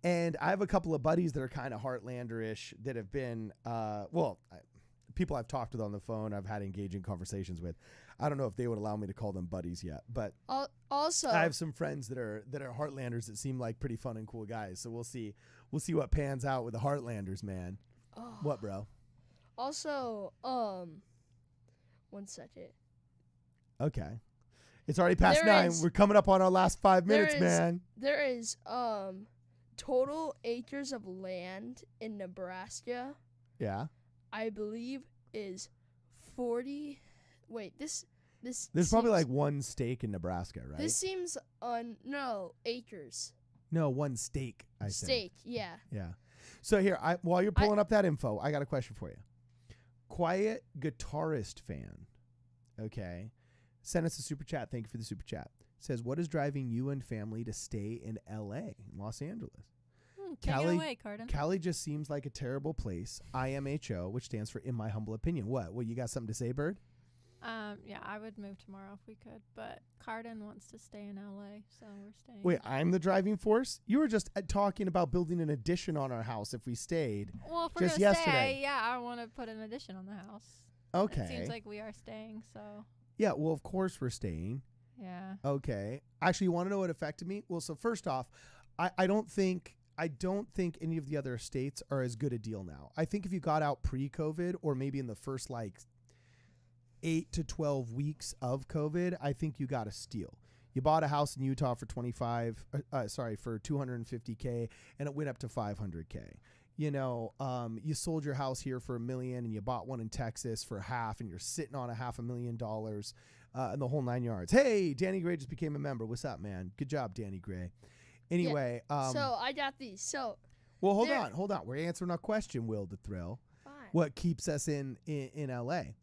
and I have a couple of buddies that are kind of Heartlander-ish that have been people I've talked with on the phone. I've had engaging conversations with. I don't know if they would allow me to call them buddies yet, but also I have some friends that are Heartlanders that seem like pretty fun and cool guys. So we'll see what pans out with the Heartlanders, man. Oh. What, bro? Also, 1 second. Okay. It's already past 9. We're coming up on our last 5 minutes, man. There is total acres of land in Nebraska. Yeah. I believe is 40. Wait, this there's probably like one stake in Nebraska, right? This seems no, acres. No, one stake, I said. Stake, yeah. Yeah. So here, while you're pulling up that info, I got a question for you. Quiet guitarist fan, okay, send us a super chat. Thank you for the super chat. Says, what is driving you and family to stay in L.A., Los Angeles? Take it away, Cardon. Cali just seems like a terrible place. IMHO, which stands for in my humble opinion. What? Well, you got something to say, Bird? Yeah, I would move tomorrow if we could, but Cardon wants to stay in LA, so we're staying. Wait, I'm the driving force? You were just talking about building an addition on our house if we stayed. Well, if we're just gonna yesterday. stay, yeah, I want to put an addition on the house. Okay. It seems like we are staying, so. Yeah, well, of course we're staying. Yeah. Okay. Actually, you want to know what affected me? Well, so first off, I don't think any of the other states are as good a deal now. I think if you got out pre-COVID or maybe in the first like 8 to 12 weeks of COVID, I think you got a steal. You bought a house in Utah for for $250K and it went up to $500K. you sold your house here for $1 million and you bought one in Texas for half and you're sitting on $500,000 and the whole 9 yards. Hey, Danny Gray just became a member. What's up, man? Good job, Danny Gray. Anyway. So I got these. So. Well, hold on. We're answering our question, Will the Thrill. Fine. What keeps us in L.A.?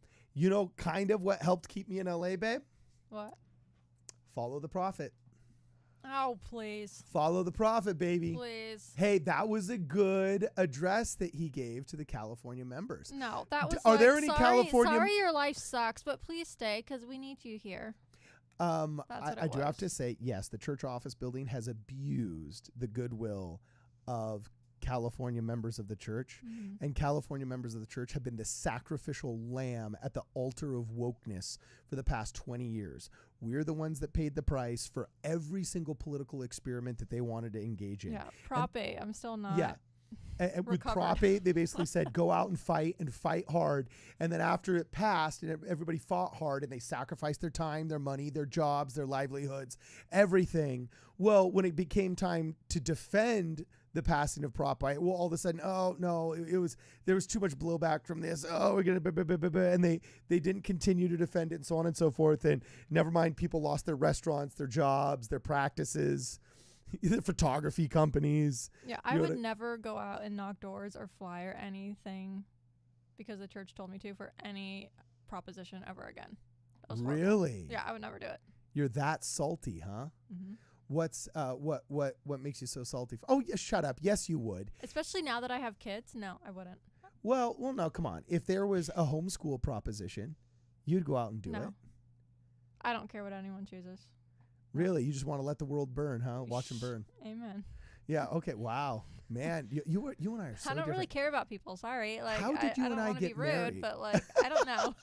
Kind of what helped keep me in L.A., babe? What? Follow the prophet. Oh, please. Follow the prophet, baby. Please. Hey, that was a good address that he gave to the California members. No, that was Are there any California... Sorry your life sucks, but please stay because we need you here. I do have to say, yes, the church office building has abused the goodwill of California members of the church, and California members of the church have been the sacrificial lamb at the altar of wokeness for the past 20 years. We're the ones that paid the price for every single political experiment that they wanted to engage in. Yeah, Prop 8, I'm still not. Yeah. And with Prop 8, they basically said, go out and fight hard. And then after it passed and everybody fought hard and they sacrificed their time, their money, their jobs, their livelihoods, everything. Well, when it became time to defend the passing of Prop 8, well, all of a sudden, oh no, there was too much blowback from this. Oh, we're going to, and they didn't continue to defend it and so on and so forth. And never mind, people lost their restaurants, their jobs, their practices. The photography companies. Yeah, I would never go out and knock doors or fly or anything because the church told me to for any proposition ever again. Really? Yeah, I would never do it. You're that salty, huh? Mm-hmm. What's what makes you so salty? Oh, yeah, shut up. Yes, you would. Especially now that I have kids. No, I wouldn't. Well, no, come on. If there was a homeschool proposition, you'd go out and do it. I don't care what anyone chooses. Really? You just want to let the world burn, huh? Watch them burn. Amen. Yeah. Okay. Wow, man. You and I are so I don't different. really care about people. Sorry. Like, how did you I and I get be rude, married? But like, I don't know.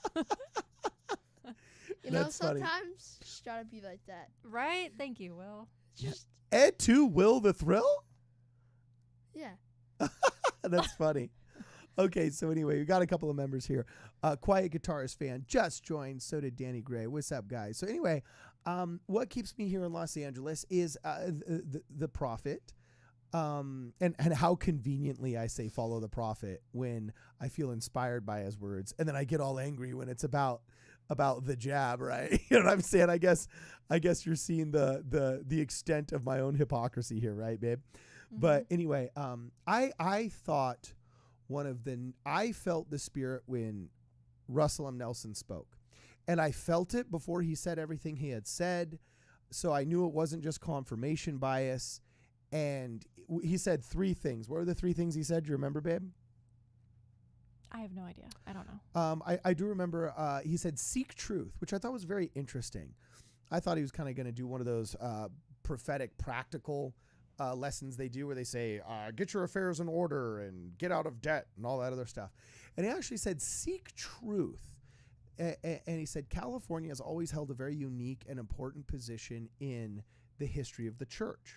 That's funny. Sometimes you just gotta be like that, right? Thank you, Will. Just Ed to Will the Thrill. Yeah. That's funny. Okay, so anyway, we got a couple of members here. Quiet Guitarist fan just joined. So did Danny Gray. What's up, guys? So anyway, what keeps me here in Los Angeles is the prophet, and how conveniently I say follow the prophet when I feel inspired by his words, and then I get all angry when it's about the jab, right? You know what I'm saying? I guess you're seeing the extent of my own hypocrisy here, right, babe? Mm-hmm. But anyway, I thought I felt the Spirit when Russell M. Nelson spoke. And I felt it before he said everything he had said. So I knew it wasn't just confirmation bias. And he said 3 things. What were the 3 things he said? Do you remember, babe? I have no idea. I don't know. I do remember he said seek truth, which I thought was very interesting. I thought he was kind of going to do one of those prophetic, practical lessons they do where they say, get your affairs in order and get out of debt and all that other stuff. And he actually said seek truth. And he said California has always held a very unique and important position in the history of the church,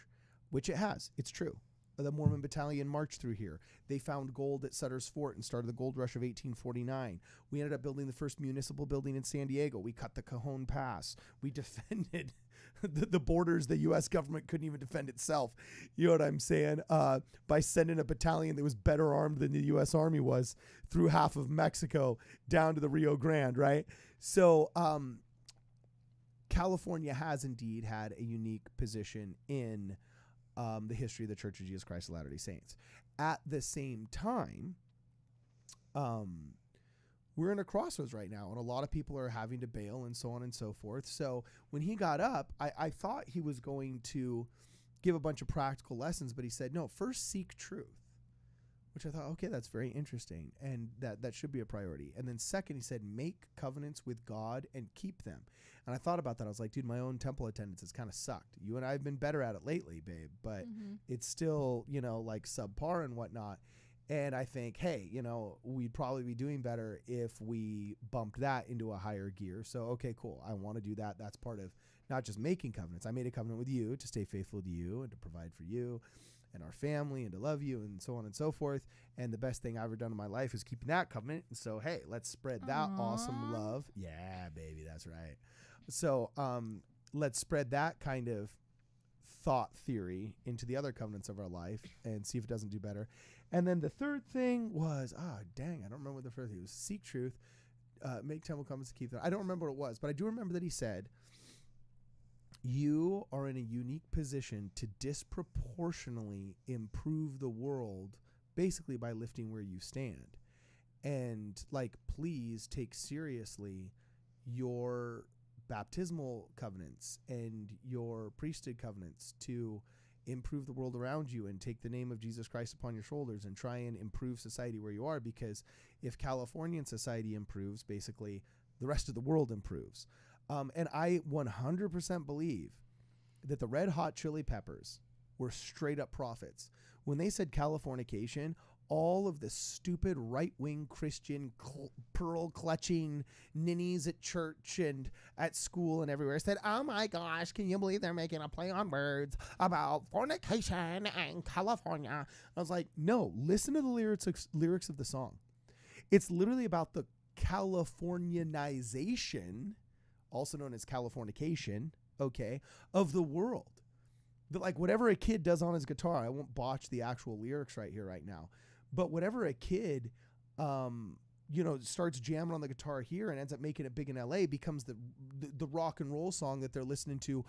which it has. It's true. The Mormon battalion marched through here. They found gold at Sutter's Fort and started the gold rush of 1849. We ended up building the first municipal building in San Diego. We cut the Cajon Pass. We defended the borders the U.S. government couldn't even defend itself. You know what I'm saying? By sending a battalion that was better armed than the U.S. Army was through half of Mexico down to the Rio Grande, right? So California has indeed had a unique position in the history of the Church of Jesus Christ of Latter-day Saints. At the same time, we're in a crossroads right now, and a lot of people are having to bail and so on and so forth. So when he got up, I thought he was going to give a bunch of practical lessons, but he said, no, first seek truth, which I thought, okay, that's very interesting, and that should be a priority. And then second, he said, make covenants with God and keep them. And I thought about that. I was like, dude, my own temple attendance has kind of sucked. You and I have been better at it lately, babe, but it's still, like subpar and whatnot. And I think, hey, we'd probably be doing better if we bumped that into a higher gear. So, okay, cool. I want to do that. That's part of not just making covenants. I made a covenant with you to stay faithful to you and to provide for you and our family and to love you and so on and so forth. And the best thing I've ever done in my life is keeping that covenant. And so, hey, let's spread that awesome love. Yeah, baby, that's right. So let's spread that kind of thought theory into the other covenants of our life and see if it doesn't do better. And then the third thing was, dang, I don't remember what the first thing was. Seek truth, make temple comments to keep that. I don't remember what it was, but I do remember that he said, you are in a unique position to disproportionately improve the world, basically by lifting where you stand. And like, please take seriously your baptismal covenants and your priesthood covenants to improve the world around you and take the name of Jesus Christ upon your shoulders and try and improve society where you are. Because if Californian society improves, basically the rest of the world improves. And I 100% believe that the Red Hot Chili Peppers were straight up prophets. When they said Californication, all of the stupid right-wing Christian pearl-clutching ninnies at church and at school and everywhere said, oh my gosh, can you believe they're making a play on words about fornication and California? I was like, no, listen to the lyrics of the song. It's literally about the Californianization, also known as Californication, okay, of the world. That, like, whatever a kid does on his guitar, I won't botch the actual lyrics right here, right now, but whatever a kid, starts jamming on the guitar here and ends up making it big in LA becomes the rock and roll song that they're listening to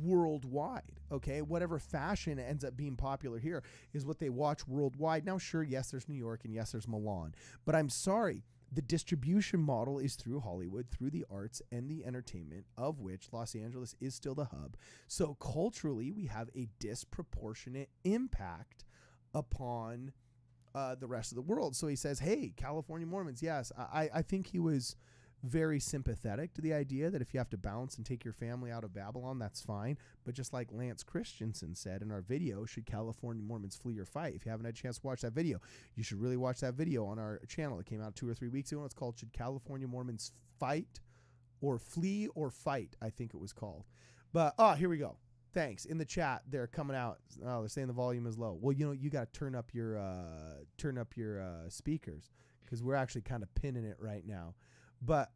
worldwide. Okay. Whatever fashion ends up being popular here is what they watch worldwide. Now, sure. Yes, there's New York and yes, there's Milan, but I'm sorry. The distribution model is through Hollywood, through the arts and the entertainment, of which Los Angeles is still the hub. So culturally, we have a disproportionate impact upon the rest of the world. So he says, hey, California Mormons, yes. I think he was very sympathetic to the idea that if you have to bounce and take your family out of Babylon, that's fine. But just like Lance Christensen said in our video, should California Mormons flee or fight? If you haven't had a chance to watch that video, you should really watch that video on our channel. It came out 2 or 3 weeks ago. It's called Should California Mormons Fight or Flee or Fight? I think it was called. But, here we go. Thanks. In the chat, they're coming out. Oh, they're saying the volume is low. Well, you got to turn up your speakers because we're actually kind of pinning it right now. But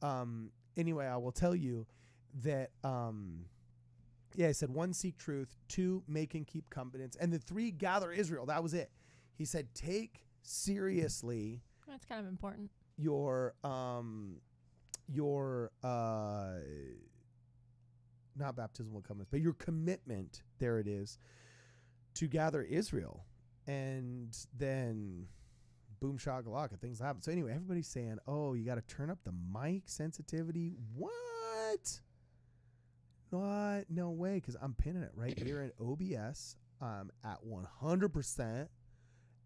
anyway, I will tell you that, I said 1, seek truth, 2, make and keep covenants, and the 3, gather Israel. That was it. He said, take seriously. That's kind of important. Your not baptismal covenants, but your commitment, there it is, to gather Israel. And then boom, shakalaka, things happen. So anyway, everybody's saying, oh, you got to turn up the mic sensitivity. What? No way, because I'm pinning it right here in OBS. I'm at 100%.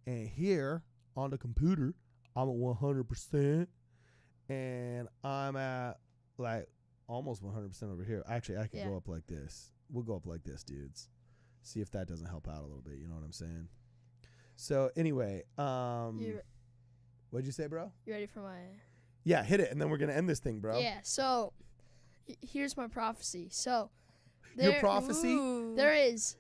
And here on the computer, I'm at 100%. And I'm at like almost 100% over here. Actually, I could go up like this. We'll go up like this, dudes. See if that doesn't help out a little bit. You know what I'm saying? So anyway, what'd you say, bro? You ready for my... Yeah, hit it, and then we're going to end this thing, bro. Yeah, so here's my prophecy. So your prophecy? There is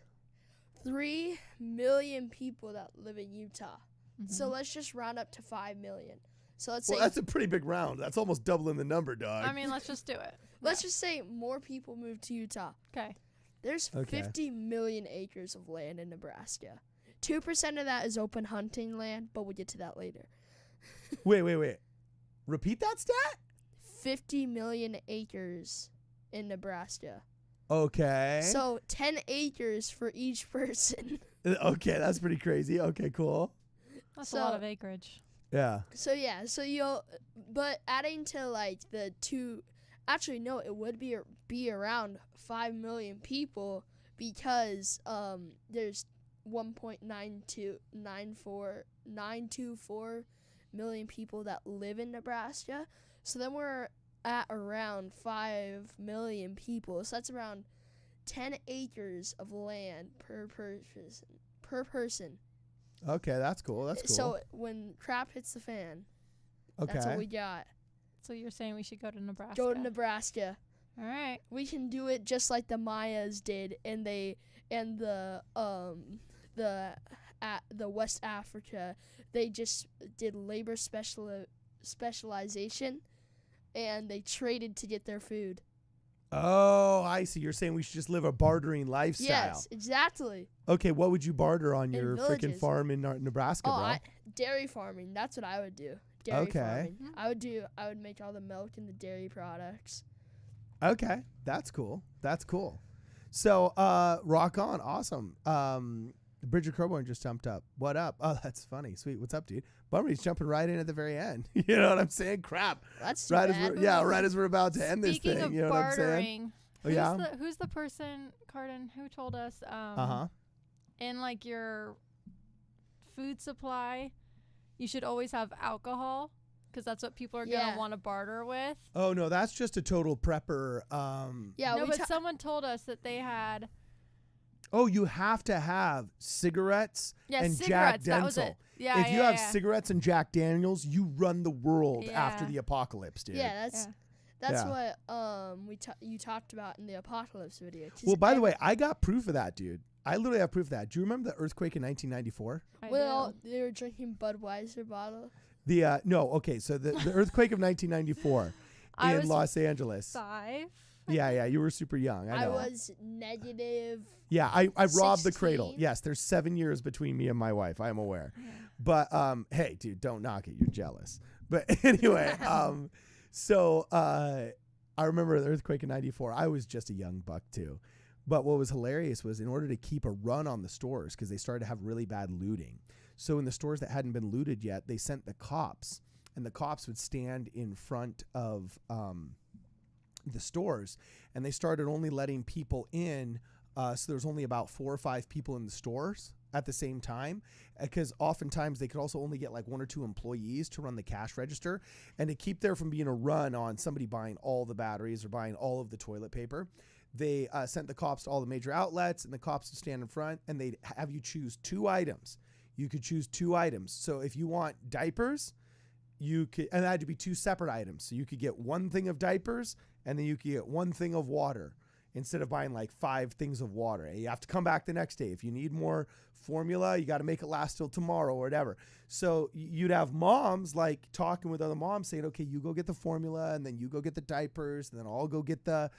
3 million people that live in Utah. Mm-hmm. So let's just round up to 5 million. So let's say... that's a pretty big round. That's almost doubling the number, dog. I mean, let's just do it. Let's just say more people move to Utah. Okay. There's 50 million acres of land in Nebraska. 2% of that is open hunting land, but we'll get to that later. Wait. Repeat that stat? 50 million acres in Nebraska. Okay. So 10 acres for each person. Okay, that's pretty crazy. Okay, cool. That's a lot of acreage. Yeah. So but adding to like the 2, actually no, it would be around 5 million people because there's 1.924 million people that live in Nebraska. So then we're at around 5 million people. So that's around 10 acres of land per person. Okay, that's cool. So when crap hits the fan, that's what we got. So you're saying we should go to Nebraska? Go to Nebraska. All right. We can do it just like the Mayas did, and the West Africa. They just did labor specialization, and they traded to get their food. Oh, I see. You're saying we should just live a bartering lifestyle. Yes, exactly. Okay, what would you barter on your freaking villages. farm in Nebraska, bro? Dairy farming. That's what I would do. Dairy Okay. farming. I would make all the milk and the dairy products. Okay, that's cool. That's cool. So, rock on. Awesome. Bridget Coburn just jumped up. What up? Oh, that's funny. Sweet. What's up, dude? Bummer's jumping right in at the very end. You know what I'm saying? Crap. That's too Right bad. right as we're about to end this Speaking thing. of You know what I'm saying? bartering, who's the person, Cardon, who told us Uh-huh. in like your food supply, you should always have alcohol because that's what people are gonna want to barter with. Oh no, that's just a total prepper. Yeah, no, but someone told us that they had. Oh, you have to have cigarettes and Jack cigarettes, that was Daniels. it. Yeah, if you have cigarettes and Jack Daniels, you run the world after Yeah. the apocalypse, dude. Yeah, that's Yeah. what you talked about in the apocalypse video. Well, by the way, I got proof of that, dude. I literally have proof of that. Do you remember the earthquake in 1994? Well, they were drinking Budweiser bottle. So the earthquake of 1994 in Los Angeles. 5. Yeah, you were super young. I know. I was negative. Yeah, I robbed the 16. cradle. Yes, there's 7 years between me and my wife. I am aware. Yeah. But hey, dude, don't knock it. You're jealous. But anyway, so I remember the earthquake in 94. I was just a young buck too. But what was hilarious was in order to keep a run on the stores, because they started to have really bad looting. So in the stores that hadn't been looted yet, they sent the cops, and the cops would stand in front of the stores, and they started only letting people in. So there was only about 4 or 5 people in the stores at the same time, because oftentimes they could also only get like 1 or 2 employees to run the cash register, and to keep there from being a run on somebody buying all the batteries or buying all of the toilet paper, they sent the cops to all the major outlets, and the cops would stand in front, and they'd have you choose 2 items. You could choose 2 items. So if you want diapers, you could, and that had to be 2 separate items. So you could get 1 thing of diapers, and then you could get 1 thing of water instead of buying like 5 things of water. And you have to come back the next day. If you need more formula, you got to make it last till tomorrow or whatever. So you'd have moms like talking with other moms saying, okay, you go get the formula, and then you go get the diapers, and then I'll go get the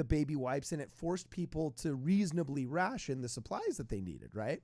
baby wipes. And it forced people to reasonably ration the supplies that they needed, right?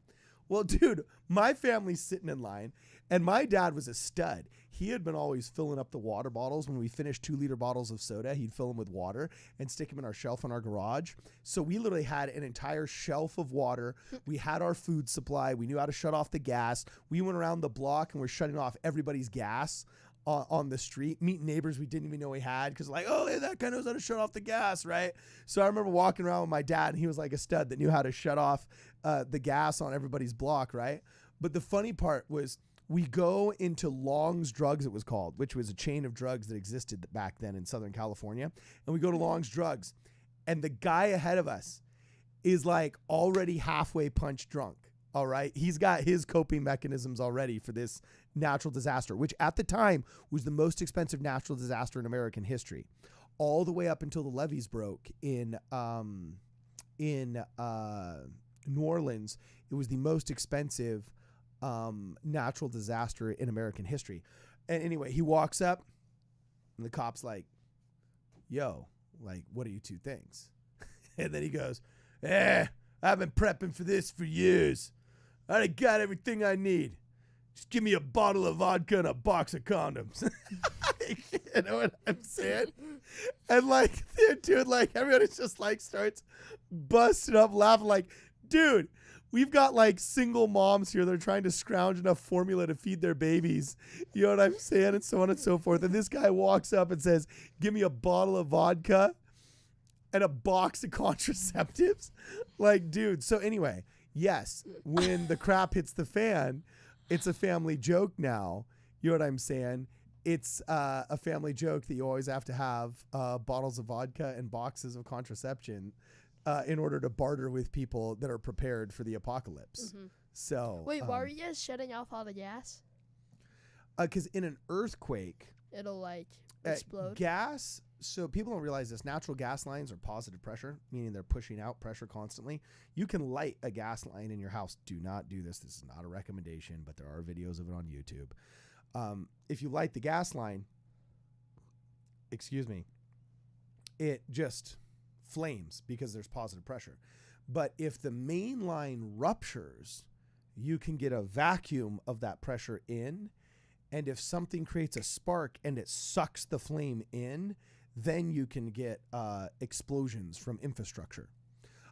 Well, dude, my family's sitting in line, and my dad was a stud. He had been always filling up the water bottles. When we finished 2-liter bottles of soda, he'd fill them with water and stick them in our shelf in our garage. So we literally had an entire shelf of water. We had our food supply. We knew how to shut off the gas. We went around the block and we're shutting off everybody's gas on the street, meeting neighbors we didn't even know we had, because like, oh, hey, that guy knows how to shut off the gas, right? So I remember walking around with my dad, and he was like a stud that knew how to shut off the gas on everybody's block, right? But the funny part was we go into Long's Drugs, it was called, which was a chain of drugs that existed back then in Southern California. And we go to Long's Drugs, and the guy ahead of us is like already halfway punch drunk. All right. He's got his coping mechanisms already for this natural disaster, which at the time was the most expensive natural disaster in American history, all the way up until the levees broke in New Orleans. It was the most expensive natural disaster in American history. And anyway, he walks up, and the cop's like, yo, like, what are you 2 things? And then he goes, I've been prepping for this for years. I got everything I need. Just give me a bottle of vodka and a box of condoms. You know what I'm saying? And like, dude, like everybody just like starts busting up laughing like, dude, we've got like single moms here that are trying to scrounge enough formula to feed their babies. You know what I'm saying? And so on and so forth. And this guy walks up and says, give me a bottle of vodka and a box of contraceptives. Like, dude. So anyway, yes, when the crap hits the fan, it's a family joke now. You know what I'm saying? It's a family joke that you always have to have bottles of vodka and boxes of contraception in order to barter with people that are prepared for the apocalypse. Mm-hmm. So wait, why were you guys shutting off all the gas? Because in an earthquake, it'll like explode. Gas. So people don't realize this. Natural gas lines are positive pressure, meaning they're pushing out pressure constantly. You can light a gas line in your house. Do not do this. This is not a recommendation, but there are videos of it on YouTube. If you light the gas line, it just flames because there's positive pressure. But if the main line ruptures, you can get a vacuum of that pressure in. And if something creates a spark and it sucks the flame in, then you can get explosions from infrastructure.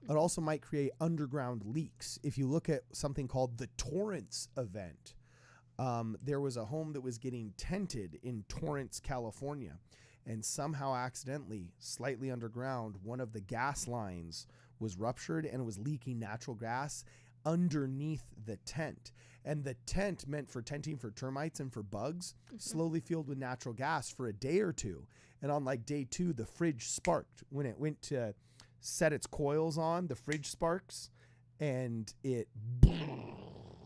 It also might create underground leaks. If you look at something called the Torrance event, there was a home that was getting tented in Torrance, California. And somehow accidentally, slightly underground, one of the gas lines was ruptured and it was leaking natural gas underneath the tent. And the tent meant for tenting for termites and for bugs, slowly filled with natural gas for a day or two. And on like day 2, the fridge sparked. When it went to set its coils on, the fridge sparks, and it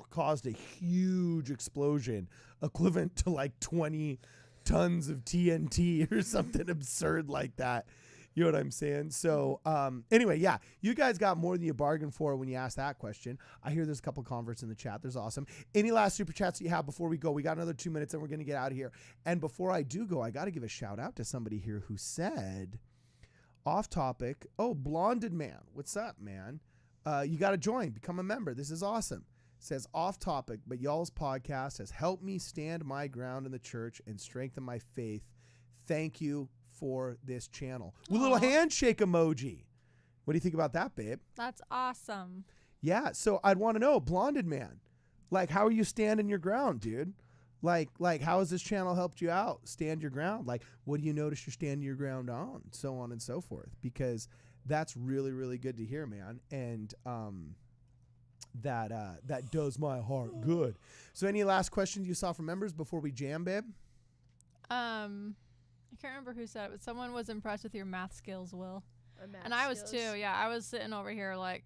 caused a huge explosion equivalent to like 20 tons of TNT or something absurd like that. You know what I'm saying? So anyway, yeah, you guys got more than you bargained for when you asked that question. I hear there's a couple converts in the chat. There's awesome. Any last super chats that you have before we go? We got another 2 minutes and we're going to get out of here. And before I do go, I got to give a shout out to somebody here who said, off topic, oh, Blonded Man, what's up, man? You got to join, become a member. This is awesome. Says, off topic, but y'all's podcast has helped me stand my ground in the church and strengthen my faith. Thank you for this channel. With a little handshake emoji. What do you think about that, babe? That's awesome. Yeah, so I'd want to know, Blonded Man, like, how are you standing your ground, dude? Like, how has this channel helped you out? Stand your ground. Like, what do you notice you're standing your ground on? So on and so forth. Because that's really, really good to hear, man. And that does my heart good. So any last questions you saw from members before we jam, babe? I can't remember who said it, but someone was impressed with your math skills, Will. Math and I was skills. too. Yeah, I was sitting over here like,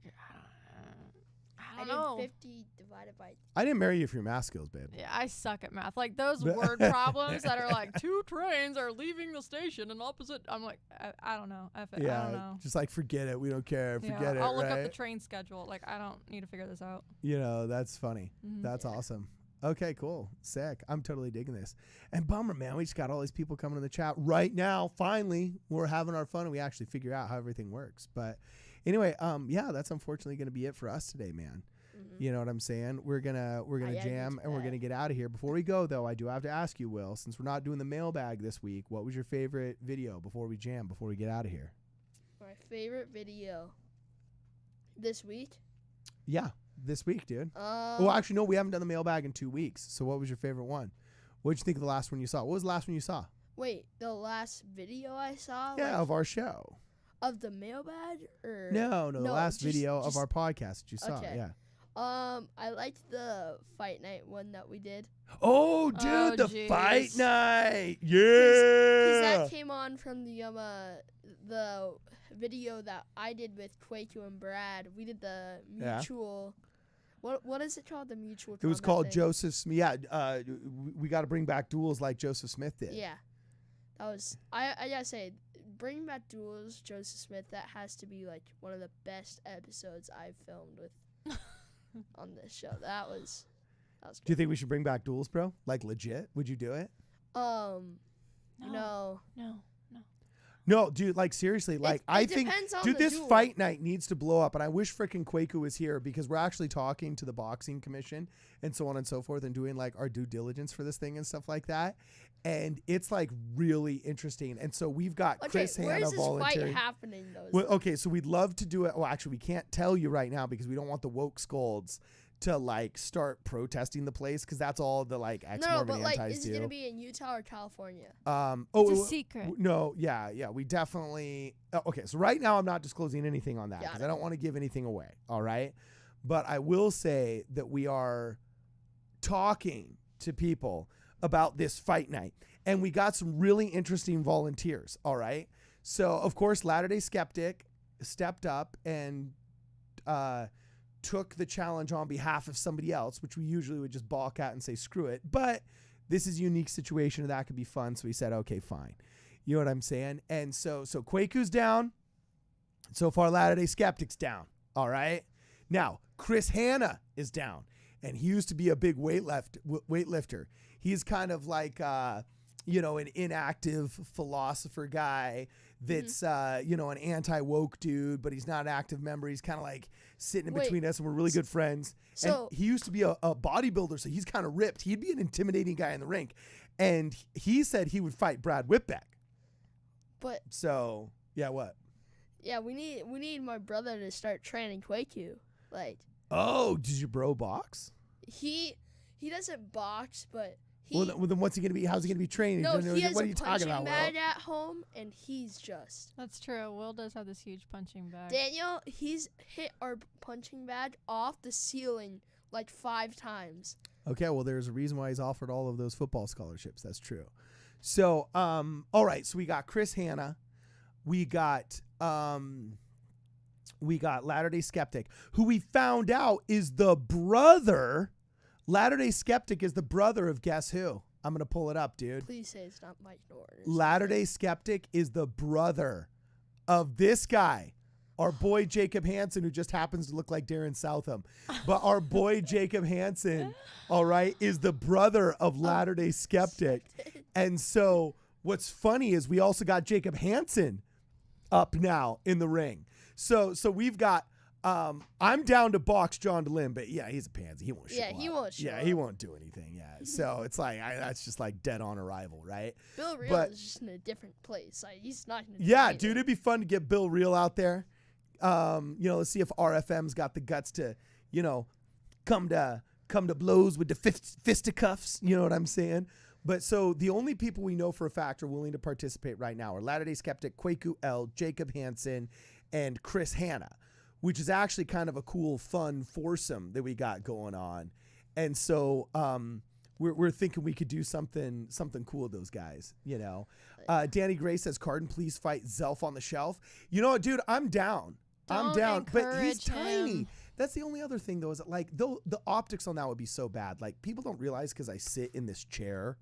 I don't know. did 50 divided by. I didn't marry you for your math skills, babe. Yeah, I suck at math. Like those word problems that are like 2 trains are leaving the station in opposite. I'm like, I don't know. I don't know. Just like forget it. We don't care. Forget it. I'll look right? up the train schedule. Like I don't need to figure this out. You know, that's funny. Mm-hmm. That's awesome. Okay, cool. Sick. I'm totally digging this. And bummer, man. We just got all these people coming in the chat right now. Finally, we're having our fun and we actually figure out how everything works. But anyway, yeah, that's unfortunately going to be it for us today, man. Mm-hmm. You know what I'm saying? We're gonna jam and we're gonna get out of here. Before we go, though, I do have to ask you, Will, since we're not doing the mailbag this week, what was your favorite video before we jam? Before we get out of here? My favorite video this week? Yeah. This week, dude. Well, actually, no, we haven't done the mailbag in 2 weeks. So what was your favorite one? What did you think of the last one you saw? What was the last one you saw? Wait, the last video I saw? Yeah, of our show. Of the mailbag? Or No, the last video of our podcast that you saw. Okay. Yeah. I liked the fight night one that we did. Oh, dude, the geez. fight night. Yeah. Because that came on from the video that I did with Kwaku and Brad. We did the mutual. What is it called? The mutual. It was called Joseph Smith. Yeah, we got to bring back duels like Joseph Smith did. Yeah, that was. I gotta say, bring back duels, Joseph Smith. That has to be like one of the best episodes I've filmed with on this show. That was Do you think we should bring back duels, bro? Like legit? Would you do it? No. No, dude, like seriously, like I think, dude, this fight night needs to blow up, and I wish frickin' Kwaku was here because we're actually talking to the boxing commission and so on and so forth and doing like our due diligence for this thing and stuff like that, and it's like really interesting. And so we've got Chris Hanna volunteering. Where is this fight happening though? Well, okay, so we'd love to do it. Well, actually, we can't tell you right now because we don't want the woke scolds to like start protesting the place because that's all the like ex-Mormon antis do. Is it gonna be in Utah or California? It's a secret. No, yeah, we definitely. Okay, so right now I'm not disclosing anything on that because I don't want to give anything away. All right, but I will say that we are talking to people about this fight night, and we got some really interesting volunteers. All right, so of course Latter-day Skeptic stepped up and took the challenge on behalf of somebody else, which we usually would just balk at and say, screw it. But this is a unique situation and that could be fun. So we said, okay, fine. You know what I'm saying? And so Kwaku's down. So far, Latter-day Skeptic's down. All right. Now, Chris Hanna is down. And he used to be a big weightlifter. He's kind of like, an inactive philosopher guy that's an anti-woke dude, but he's not an active member. He's kind of like sitting in between us, and we're really good friends. So and he used to be a bodybuilder, so he's kind of ripped. He'd be an intimidating guy in the ring, and he said he would fight Brad Whitbeck. But so yeah, what? Yeah, we need my brother to start training Kwaku. Like, oh, does your bro box? He doesn't box, but well, then what's he gonna be? How's he gonna be training? No, he has what are a you talking punching about, bag Will? at home, and he's just That's true. Will does have this huge punching bag. Daniel. He's hit our punching bag off the ceiling like 5 times. Okay, well, there's a reason why he's offered all of those football scholarships. That's true. So, all right. So we got Chris Hanna. We got Latter-day Skeptic, who we found out is the brother. Latter-day Skeptic is the brother of guess who? I'm going to pull it up, dude. Please say it's not Mike Norton. Latter-day Skeptic is the brother of this guy, our boy Jacob Hansen, who just happens to look like Darren Southam. But our boy Jacob Hansen, all right, is the brother of Latter-day Skeptic. And so what's funny is we also got Jacob Hansen up now in the ring. So we've got I'm down to box John DeLynn, but yeah, he's a pansy. He won't show up. He won't show up. He won't do anything. Yeah. So it's like that's just like dead on arrival, right? Bill Reel is just in a different place. Like, he's not gonna do yeah, anything. dude, it'd be fun to get Bill Reel out there. Let's see if RFM's got the guts to, come to blows with the fisticuffs. You know what I'm saying? But so the only people we know for a fact are willing to participate right now are Latter-day Skeptic, Kwaku L, Jacob Hansen, and Chris Hanna, which is actually kind of a cool, fun foursome that we got going on. And so we're thinking we could do something cool with those guys, Danny Gray says, Cardon, please fight Zelf on the shelf. You know what, dude? I'm down. I'm down. But he's tiny. That's the only other thing, though, is that, like, though the optics on that would be so bad. Like, people don't realize because I sit in this chair.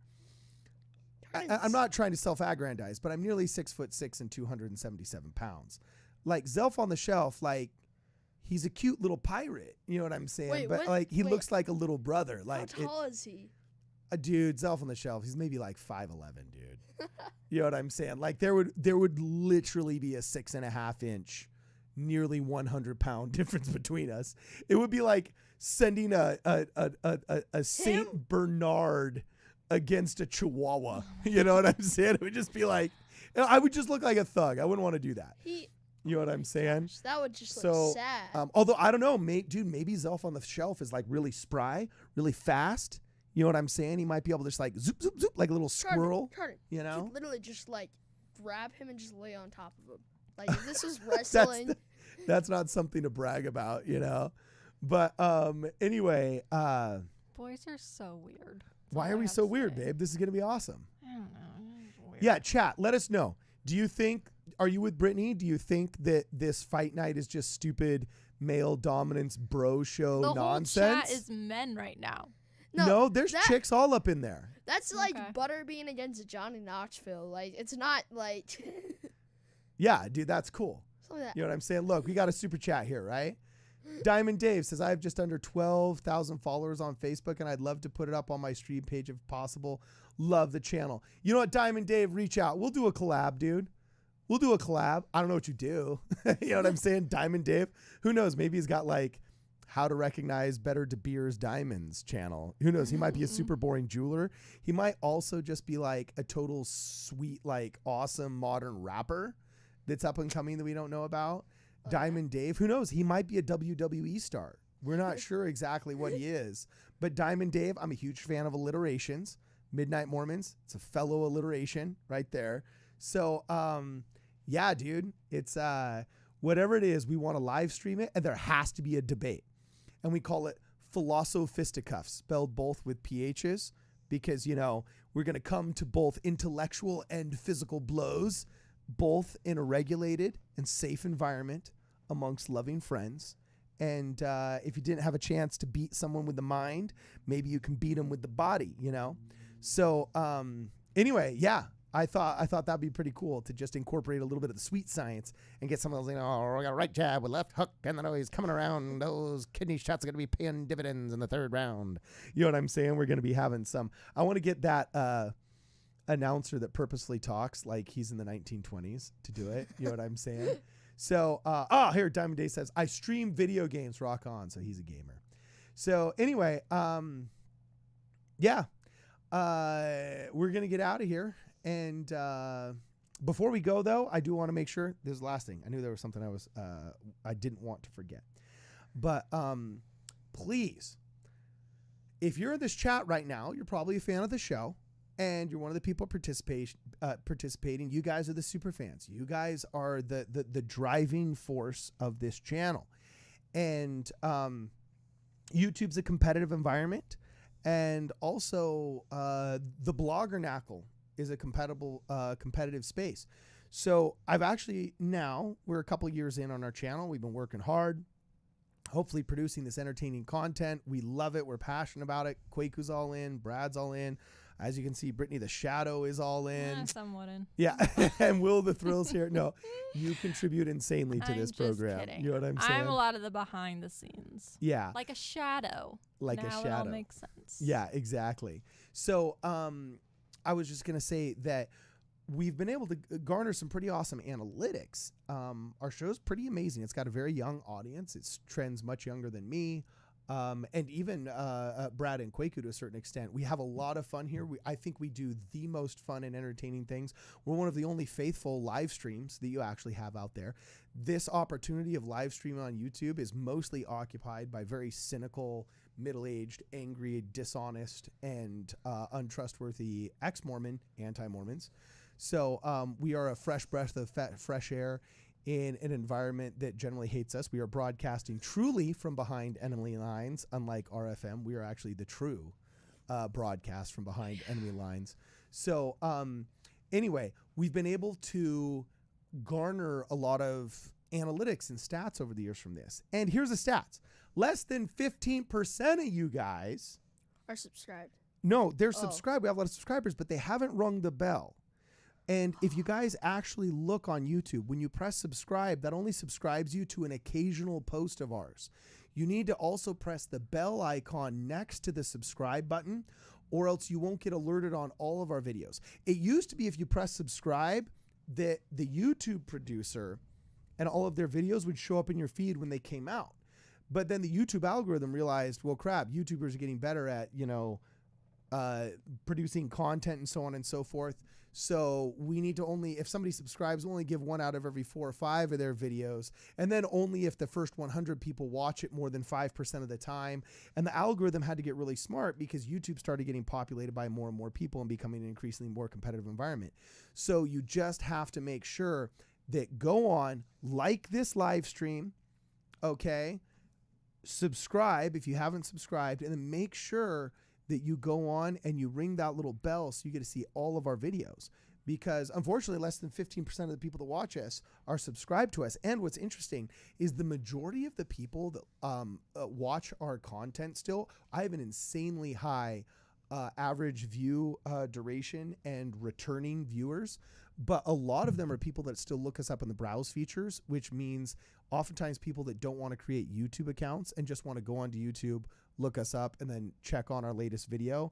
I'm not trying to self-aggrandize, but I'm nearly 6'6" and 277 pounds. Like, Zelf on the shelf, like, he's a cute little pirate. You know what I'm saying? He looks like a little brother. Like, how tall is he? Dude, Zelf on the shelf, he's maybe like 5'11", dude. You know what I'm saying? Like, there would literally be a 6.5 inch, nearly 100-pound difference between us. It would be like sending a Saint Bernard against a Chihuahua. You know what I'm saying? It would just be like, I would just look like a thug. I wouldn't want to do that. You know what I'm saying? That would just look sad. Although I don't know, dude, maybe Zelf on the shelf is like really spry, really fast. You know what I'm saying? He might be able to just like zoop, zoop, zoop, like a little squirrel. Cardon, you know? You could literally just like grab him and just lay on top of him. Like, if this was wrestling. That's not something to brag about, But anyway. Boys are so weird. Why are we so weird, babe? This is going to be awesome. I don't know. Weird. Yeah, chat. Let us know. Are you with Brittany? Do you think that this fight night is just stupid male dominance bro show nonsense? The whole chat is men right now. No, there's chicks all up in there. That's like Butterbean against Johnny Knoxville. Like, it's not like. Yeah, dude, that's cool. You know what I'm saying? Look, we got a super chat here, right? Diamond Dave says, I have just under 12,000 followers on Facebook, and I'd love to put it up on my stream page if possible. Love the channel. You know what, Diamond Dave, reach out. We'll do a collab, dude. We'll do a collab. I don't know what you do. You know what I'm saying? Diamond Dave. Who knows? Maybe he's got like how to recognize better De Beers diamonds channel. Who knows? He might be a super boring jeweler. He might also just be like a total sweet, like awesome modern rapper that's up and coming that we don't know about. Diamond Dave, who knows? He might be a WWE star. We're not sure exactly what he is. But Diamond Dave, I'm a huge fan of alliterations. Midnight Mormons, it's a fellow alliteration right there. So, yeah, dude, it's whatever it is, we want to live stream it, and there has to be a debate. And we call it Philosophisticuffs, spelled both with PHs, because, we're going to come to both intellectual and physical blows, both in a regulated and safe environment amongst loving friends. And if you didn't have a chance to beat someone with the mind, maybe you can beat them with the body, So anyway, yeah, I thought that'd be pretty cool to just incorporate a little bit of the sweet science and get some of those, we got a right jab with left hook, and then he's coming around. Those kidney shots are going to be paying dividends in the third round. You know what I'm saying? We're going to be having some. I want to get that announcer that purposely talks like he's in the 1920s to do it. You know what I'm saying? So, here, Diamond Day says, I stream video games, rock on. So he's a gamer. So anyway, we're going to get out of here. And before we go, though, I do want to make sure, this is the last thing. I knew there was something I didn't want to forget. But please, if you're in this chat right now, you're probably a fan of the show. And you're one of the people participating. You guys are the super fans. You guys are the driving force of this channel. And YouTube's a competitive environment. And also the bloggernacle is a competitive space. So I've actually we're a couple years in on our channel. We've been working hard, hopefully producing this entertaining content. We love it. We're passionate about it. Kwaku's all in. Brad's all in. As you can see, Brittany the Shadow is all in. Somewhat in. Yeah. And Will the Thrills here. No, you contribute insanely to this program. Kidding. You know what I'm saying? I'm a lot of the behind the scenes. Yeah. Like a shadow. Like now a shadow. It all makes sense. Yeah, exactly. So I was just going to say that we've been able to garner some pretty awesome analytics. Our show's pretty amazing. It's got a very young audience. It trends much younger than me. And even Brad and Kwaku to a certain extent. We have a lot of fun here. I think we do the most fun and entertaining things. We're one of the only faithful live streams that you actually have out there. This opportunity of live streaming on YouTube is mostly occupied by very cynical, middle-aged, angry, dishonest, and untrustworthy ex-Mormon, anti-Mormons. So we are a fresh breath of fresh air in an environment that generally hates us. We are broadcasting truly from behind enemy lines, unlike RFM. We are actually the true broadcast from behind enemy lines. So anyway, we've been able to garner a lot of analytics and stats over the years from this. And here's the stats. Less than 15% of you guys are subscribed. No, they're subscribed. We have a lot of subscribers, but they haven't rung the bell. And if you guys actually look on YouTube, when you press subscribe, that only subscribes you to an occasional post of ours. You need to also press the bell icon next to the subscribe button, or else you won't get alerted on all of our videos. It used to be if you press subscribe, that the YouTube producer and all of their videos would show up in your feed when they came out. But then the YouTube algorithm realized, well, crap, YouTubers are getting better at, producing content and so on and so forth. So we need to only, if somebody subscribes, only give 1 out of every 4 or 5 of their videos. And then only if the first 100 people watch it more than 5% of the time. And the algorithm had to get really smart because YouTube started getting populated by more and more people and becoming an increasingly more competitive environment. So you just have to make sure that go on, like this live stream, okay? Subscribe if you haven't subscribed, and then make sure that you go on and you ring that little bell so you get to see all of our videos. Because unfortunately, less than 15% of the people that watch us are subscribed to us. And what's interesting is the majority of the people that watch our content still, I have an insanely high average view duration and returning viewers. But a lot of them are people that still look us up in the browse features, which means oftentimes people that don't want to create YouTube accounts and just want to go onto YouTube, look us up, and then check on our latest video.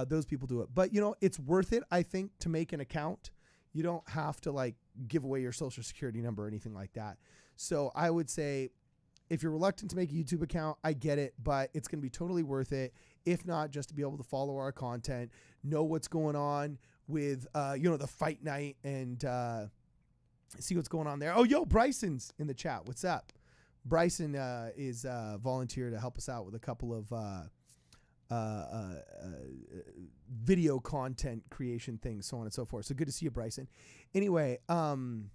Those people do it. But, it's worth it, I think, to make an account. You don't have to, give away your social security number or anything like that. So I would say if you're reluctant to make a YouTube account, I get it, but it's going to be totally worth it. If not, just to be able to follow our content, know what's going on with, the fight night and see what's going on there. Oh, yo, Bryson's in the chat. What's up? Bryson is volunteer to help us out with a couple of video content creation things, so on and so forth. So good to see you, Bryson. Anyway, One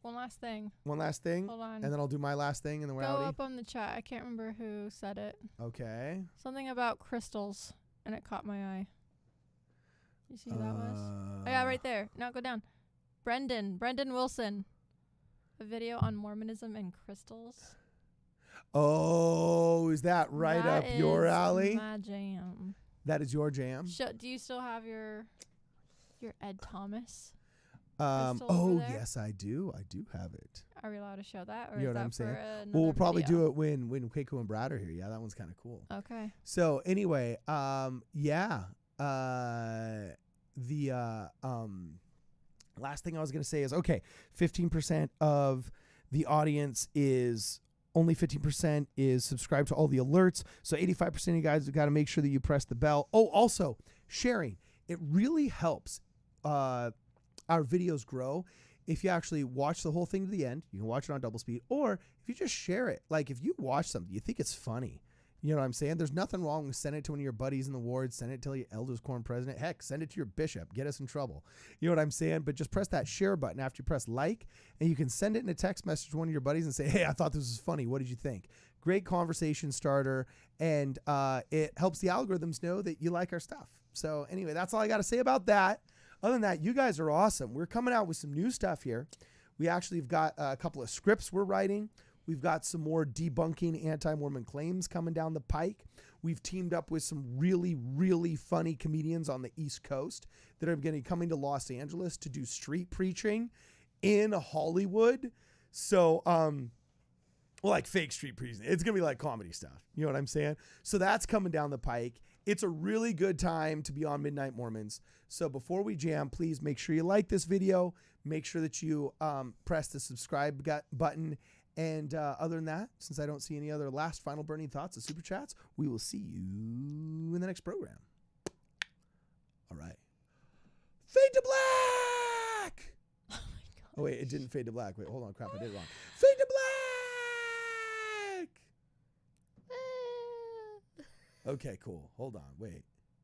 last thing. Hold on. And then I'll do my last thing and then we're out. Go up on the chat. I can't remember who said it. Okay. Something about crystals, and it caught my eye. You see who that was? Oh, yeah, right there. No, go down. Brendan Wilson. A video on Mormonism and crystals. Oh, is that right up your alley? My jam. That is your jam. Do you still have your Ed Thomas? Yes, I do. I do have it. Are we allowed to show that? Or you know is what that I'm saying? Well, we'll probably do it when Kwaku and Brad are here. Yeah, that one's kind of cool. Okay. So anyway, the last thing I was going to say is, okay, 15% of the audience is only 15% is subscribed to all the alerts. So 85% of you guys have got to make sure that you press the bell. Oh, also sharing. It really helps our videos grow. If you actually watch the whole thing to the end, you can watch it on double speed, or if you just share it. Like if you watch something, you think it's funny. You know what I'm saying? There's nothing wrong with sending it to one of your buddies in the ward, send it to your elders quorum president. Heck, send it to your bishop. Get us in trouble. You know what I'm saying? But just press that share button after you press like, and you can send it in a text message to one of your buddies and say, hey, I thought this was funny. What did you think? Great conversation starter, and it helps the algorithms know that you like our stuff. So anyway, that's all I got to say about that. Other than that, you guys are awesome. We're coming out with some new stuff here. We actually have got a couple of scripts we're writing. We've got some more debunking anti-Mormon claims coming down the pike. We've teamed up with some really, really funny comedians on the East Coast that are going to be coming to Los Angeles to do street preaching in Hollywood. So, well, like fake street preaching. It's going to be like comedy stuff. You know what I'm saying? So that's coming down the pike. It's a really good time to be on Midnight Mormons. So before we jam, please make sure you like this video. Make sure that you press the subscribe button. And other than that, since I don't see any other last final burning thoughts of super chats, we will see you in the next program. All right. Fade to black. Oh my god. Oh, wait, it didn't fade to black. Wait, hold on. Crap, I did it wrong. Fade to black. Okay, cool. Hold on. Wait.